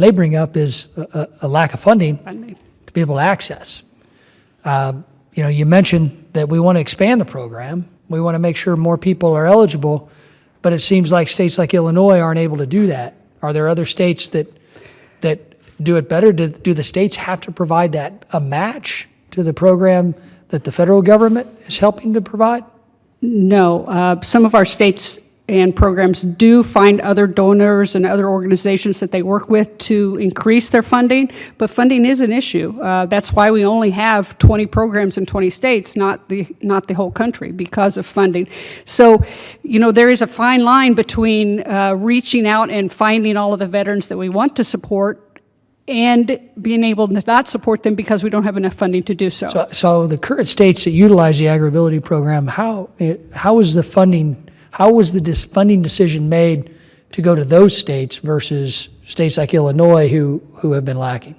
Speaker 19: they bring up is a lack of funding to be able to access. You mentioned that we want to expand the program. We want to make sure more people are eligible, but it seems like states like Illinois aren't able to do that. Are there other states that do it better? Do the states have to provide a match to the program that the federal government is helping to provide?
Speaker 6: No. Some of our states and programs do find other donors and other organizations that they work with to increase their funding, but funding is an issue. That's why we only have 20 programs in 20 states, not the whole country, because of funding. So, there is a fine line between reaching out and finding all of the veterans that we want to support and being able to not support them because we don't have enough funding to do so.
Speaker 19: So the current states that utilize the AgriAbility program, how was the funding decision made to go to those states versus states like Illinois who have been lacking?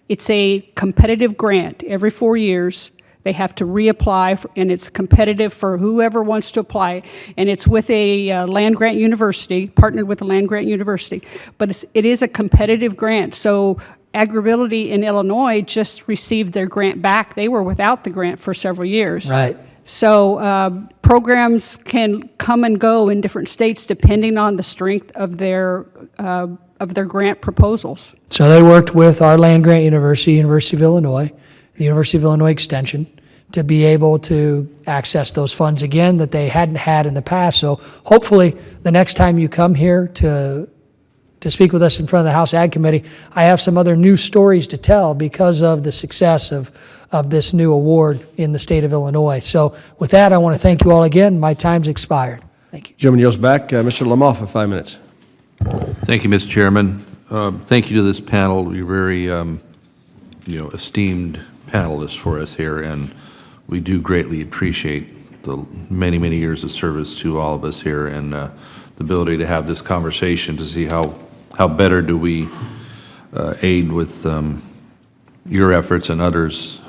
Speaker 6: It's a competitive grant. Every 4 years, they have to reapply, and it's competitive for whoever wants to apply. And it's with a land-grant university, partnered with a land-grant university. But it is a competitive grant. So AgriAbility in Illinois just received their grant back. They were without the grant for several years.
Speaker 19: Right.
Speaker 6: So programs can come and go in different states depending on the strength of their grant proposals.
Speaker 19: So they worked with our land-grant university, University of Illinois, the University of Illinois Extension, to be able to access those funds again that they hadn't had in the past. So hopefully the next time you come here to to speak with us in front of the House Ag Committee. I have some other new stories to tell because of the success of this new award in the state of Illinois. So with that, I want to thank you all again. My time's expired. Thank you.
Speaker 2: Gentleman yields back. Mr. Lamar for 5 minutes.
Speaker 8: Thank you, Mr. Chairman. Thank you to this panel. You're very, esteemed panelists for us here, and we do greatly appreciate the many, many years of service to all of us here, and the ability to have this conversation to see how better do we aid with your efforts and others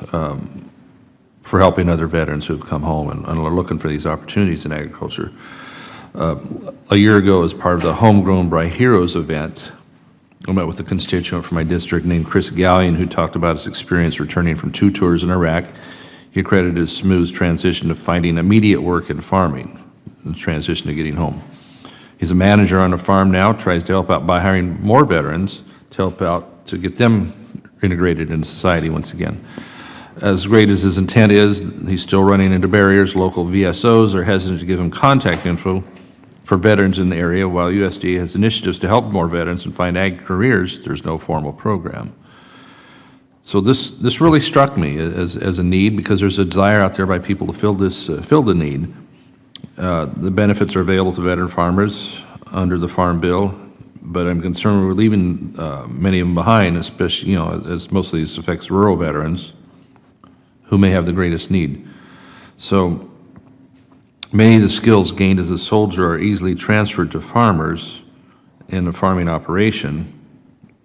Speaker 8: for helping other veterans who have come home and are looking for these opportunities in agriculture. A year ago, as part of the Homegrown by Heroes event, I met with a constituent from my district named Chris Gallion, who talked about his experience returning from 2 tours in Iraq. He credited his smooth transition to finding immediate work in farming, and transition to getting home. He's a manager on a farm now, tries to help out by hiring more veterans to help out to get them integrated into society once again. As great as his intent is, he's still running into barriers. Local VSOs are hesitant to give him contact info for veterans in the area. While USDA has initiatives to help more veterans and find ag careers, there's no formal program. So this really struck me as a need, because there's a desire out there by people to fill the need. The benefits are available to veteran farmers under the Farm Bill, but I'm concerned we're leaving many of them behind, especially, as mostly this affects rural veterans who may have the greatest need. So many of the skills gained as a soldier are easily transferred to farmers in a farming operation,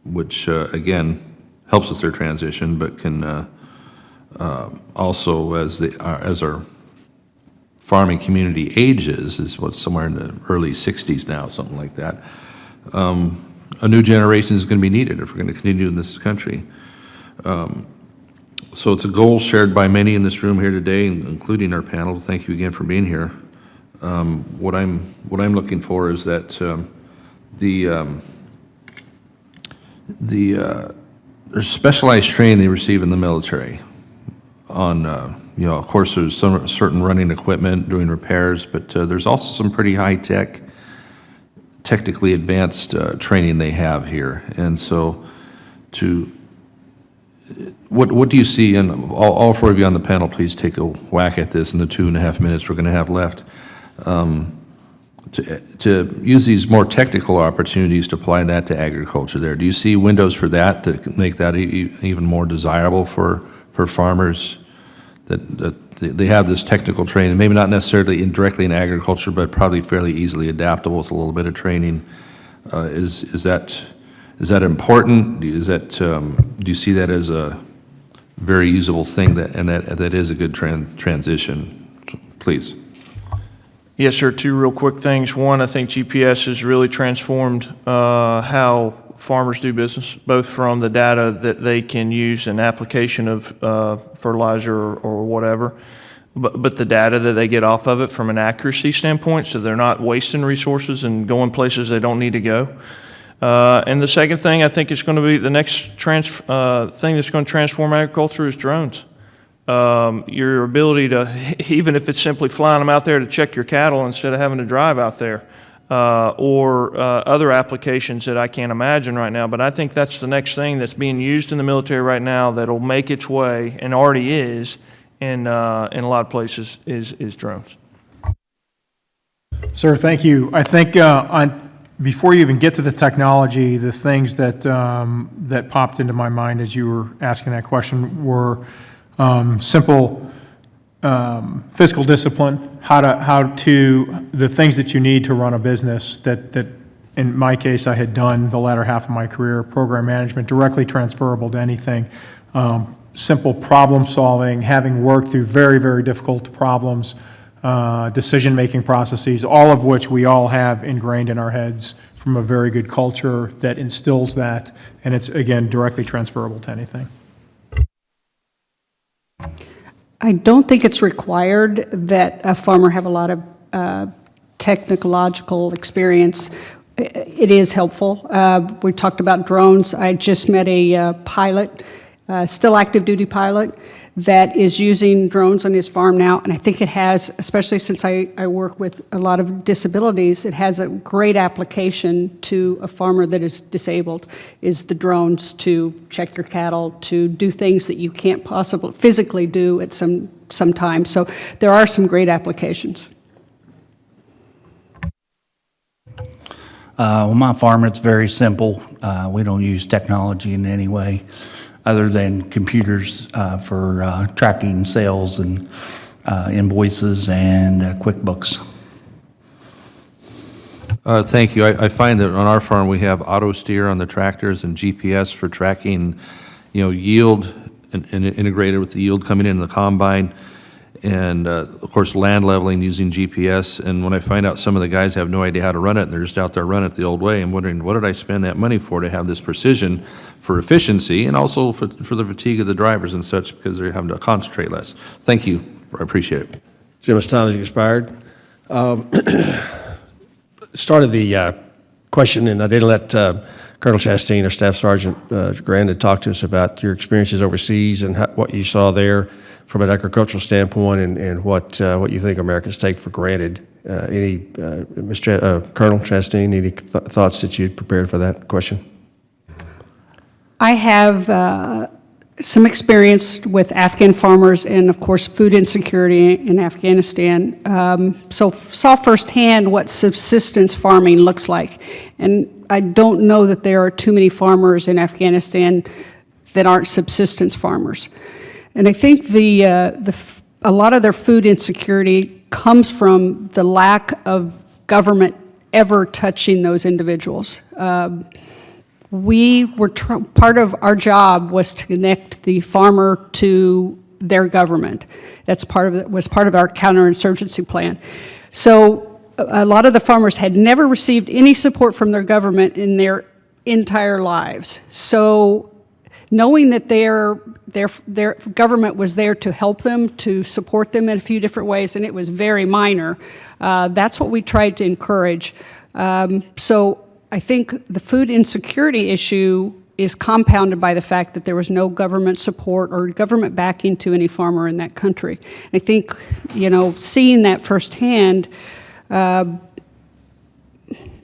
Speaker 8: which again helps with their transition, but can also, as our farming community ages, is what's somewhere in the early 60s now, something like that. A new generation is going to be needed if we're going to continue in this country. So it's a goal shared by many in this room here today, including our panel. Thank you again for being here. What I'm looking for is that there's specialized training they receive in the military on, of course, there's some certain running equipment, doing repairs, but there's also some pretty high-tech, technically advanced training they have here. And so what do you see, and all 4 of you on the panel, please take a whack at this in the 2.5 minutes we're going to have left, to use these more technical opportunities to apply that to agriculture there. Do you see windows for that to make that even more desirable for farmers, that they have this technical training, maybe not necessarily directly in agriculture, but probably fairly easily adaptable with a little bit of training? Is that important? Do you see that as a very usable thing, that is a good transition? Please.
Speaker 4: Yes, sir. 2 real quick things. One, I think GPS has really transformed how farmers do business, both from the data that they can use in application of fertilizer or whatever, but the data that they get off of it from an accuracy standpoint, so they're not wasting resources and going places they don't need to go. And the second thing I think is going to be the next thing that's going to transform agriculture is drones. Your ability to, even if it's simply flying them out there to check your cattle instead of having to drive out there, or other applications that I can't imagine right now. But I think that's the next thing that's being used in the military right now that'll make its way, and already is, in a lot of places, is drones.
Speaker 5: Sir, thank you. I think before you even get to the technology, the things that popped into my mind as you were asking that question were simple fiscal discipline, the things that you need to run a business that in my case I had done the latter half of my career, program management, directly transferable to anything. Simple problem solving, having worked through very, very difficult problems, decision-making processes, all of which we all have ingrained in our heads from a very good culture that instills that, and it's, again, directly transferable to anything.
Speaker 6: I don't think it's required that a farmer have a lot of technological experience. It is helpful. We talked about drones. I just met a pilot, still active duty pilot, that is using drones on his farm now, and I think it has, especially since I work with a lot of disabilities, it has a great application to a farmer that is disabled, is the drones to check your cattle, to do things that you can't possibly physically do at some time. So there are some great applications.
Speaker 7: Well, my farm, it's very simple. We don't use technology in any way other than computers for tracking sales and invoices and QuickBooks.
Speaker 20: Thank you. I find that on our farm, we have auto steer on the tractors and GPS for tracking, yield and integrated with the yield coming in the combine. And of course, land leveling using GPS. And when I find out some of the guys have no idea how to run it, and they're just out there running it the old way, I'm wondering, what did I spend that money for to have this precision for efficiency and also for the fatigue of the drivers and such, because they're having to concentrate less. Thank you. I appreciate it.
Speaker 2: Jim's time has expired. Started the question, and I didn't let Colonel Chastain or Staff Sergeant Grandin talk to us about your experiences overseas and what you saw there from an agricultural standpoint, and what you think Americans take for granted. Colonel Chastain, any thoughts that you'd prepared for that question?
Speaker 6: I have some experience with Afghan farmers and, of course, food insecurity in Afghanistan. So saw firsthand what subsistence farming looks like. And I don't know that there are too many farmers in Afghanistan that aren't subsistence farmers. And I think a lot of their food insecurity comes from the lack of government ever touching those individuals. Part of our job was to connect the farmer to their government. Was part of our counterinsurgency plan. So a lot of the farmers had never received any support from their government in their entire lives. So knowing that their government was there to help them, to support them in a few different ways, and it was very minor, that's what we tried to encourage. So I think the food insecurity issue is compounded by the fact that there was no government support or government backing to any farmer in that country. And I think, seeing that firsthand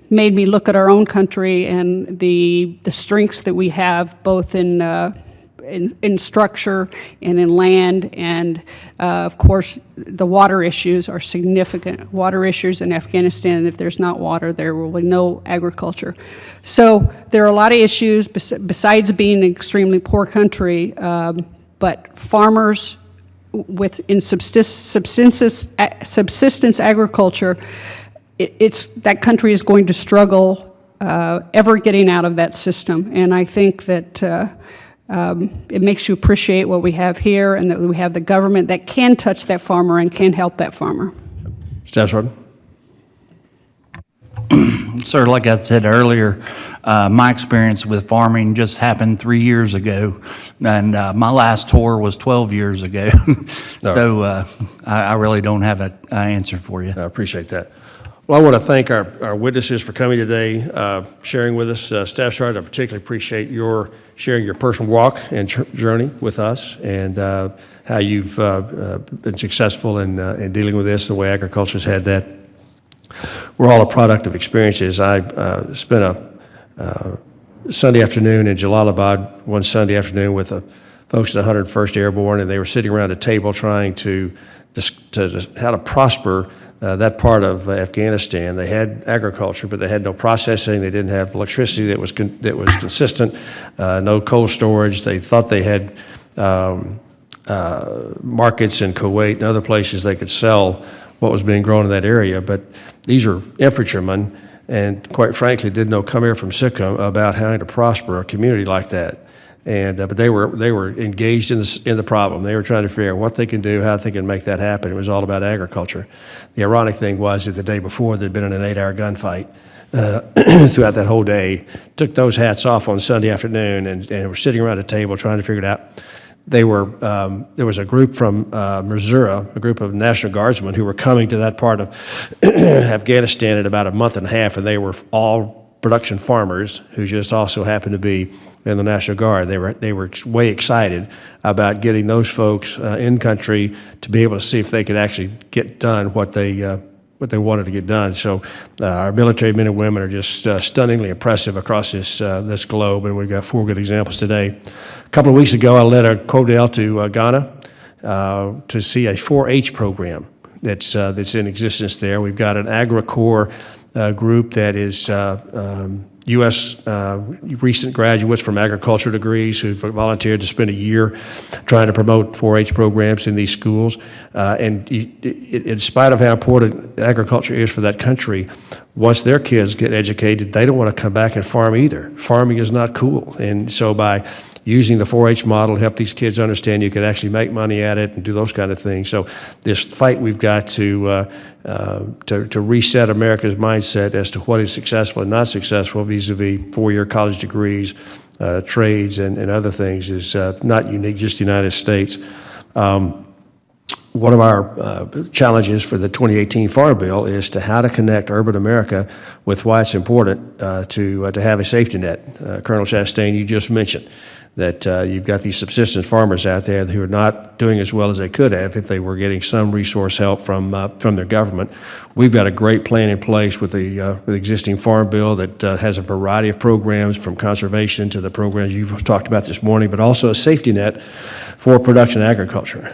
Speaker 6: made me look at our own country and the strengths that we have both in structure and in land, and of course the water issues are significant. Water issues in Afghanistan, if there's not water, there will be no agriculture. So there are a lot of issues besides being an extremely poor country, but farmers in subsistence agriculture, that country is going to struggle ever getting out of that system. And I think that it makes you appreciate what we have here, and that we have the government that can touch that farmer and can help that farmer.
Speaker 2: Staff Sergeant.
Speaker 7: Sir, like I said earlier, my experience with farming just happened 3 years ago, and my last tour was 12 years ago. So I really don't have an answer for you.
Speaker 2: I appreciate that. Well, I want to thank our witnesses for coming today, sharing with us. Staff Sergeant, I particularly appreciate your sharing your personal walk and journey with us, and how you've been successful in dealing with this, the way agriculture's had that. We're all a product of experiences. I spent a Sunday afternoon in Jalalabad one Sunday afternoon with the folks at the 101st Airborne, and they were sitting around a table trying to how to prosper that part of Afghanistan. They had agriculture, but they had no processing. They didn't have electricity that was consistent, no cold storage. They thought they had markets in Kuwait and other places they could sell what was being grown in that area. But these are infantrymen, and quite frankly, didn't know come here from Sikkim about how to prosper a community like that. And but they were engaged in the problem. They were trying to figure out what they can do, how they can make that happen. It was all about agriculture. The ironic thing was that the day before they'd been in an 8-hour gunfight throughout that whole day. Took those hats off on Sunday afternoon and were sitting around a table trying to figure it out. They were there was a group from Missouri, a group of National Guardsmen who were coming to that part of Afghanistan in about a month and a half, and they were all production farmers who just also happened to be in the National Guard. They were way excited about getting those folks in country to be able to see if they could actually get done what they wanted to get done. So our military men and women are just stunningly impressive across this globe, and we've got 4 good examples today. A couple of weeks ago, I led a Codell to Ghana to see a 4-H program that's in existence there. We've got an AgriCorps group that is U.S. Recent graduates from agriculture degrees who've volunteered to spend a year trying to promote 4-H programs in these schools. And in spite of how important agriculture is for that country, once their kids get educated, they don't want to come back and farm either. Farming is not cool. And so by using the 4-H model to help these kids understand you can actually make money at it and do those kind of things. So this fight we've got to reset America's mindset as to what is successful and not successful vis-a-vis 4-year college degrees, trades, and other things is not unique, just the United States. One of our challenges for the 2018 Farm Bill is to how to connect urban America with why it's important to have a safety net. Colonel Chastain, you just mentioned that you've got these subsistence farmers out there who are not doing as well as they could have if they were getting some resource help from their government. We've got a great plan in place with the existing Farm Bill that has a variety of programs from conservation to the programs you've talked about this morning, but also a safety net for production agriculture.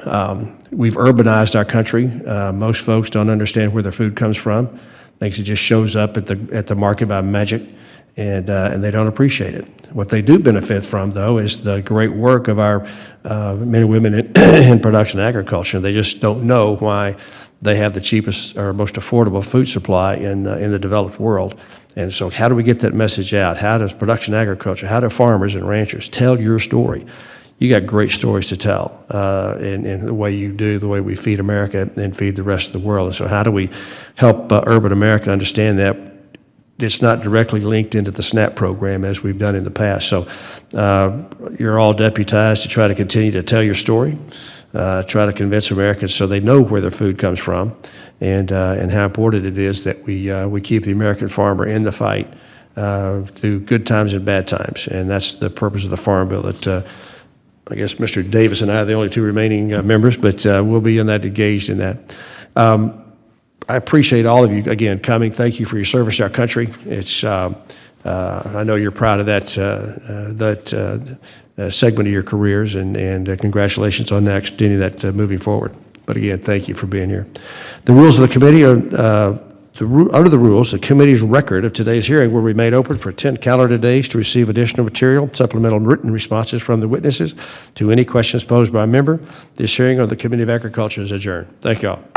Speaker 2: We've urbanized our country. Most folks don't understand where their food comes from. Thinks it just shows up at the market by magic, and they don't appreciate it. What they do benefit from, though, is the great work of our men and women in production agriculture. They just don't know why they have the cheapest or most affordable food supply in the developed world. And so how do we get that message out? How does production agriculture, how do farmers and ranchers tell your story? You got great stories to tell in the way you do, the way we feed America and feed the rest of the world. And so how do we help urban America understand that it's not directly linked into the SNAP program as we've done in the past? So you're all deputized to try to continue to tell your story, try to convince Americans so they know where their food comes from and how important it is that we keep the American farmer in the fight through good times and bad times. And that's the purpose of the Farm Bill that I guess Mr. Davis and I are the only 2 remaining members, but we'll be engaged in that. I appreciate all of you, again, coming. Thank you for your service to our country. It's, I know you're proud of that segment of your careers, and congratulations on that, continuing that moving forward. But again, thank you for being here. The rules of the committee are, under the rules, the committee's record of today's hearing will be made open for 10 calendar days to receive additional material, supplemental written responses from the witnesses to any questions posed by a member. This hearing of the Committee of Agriculture is adjourned. Thank you all.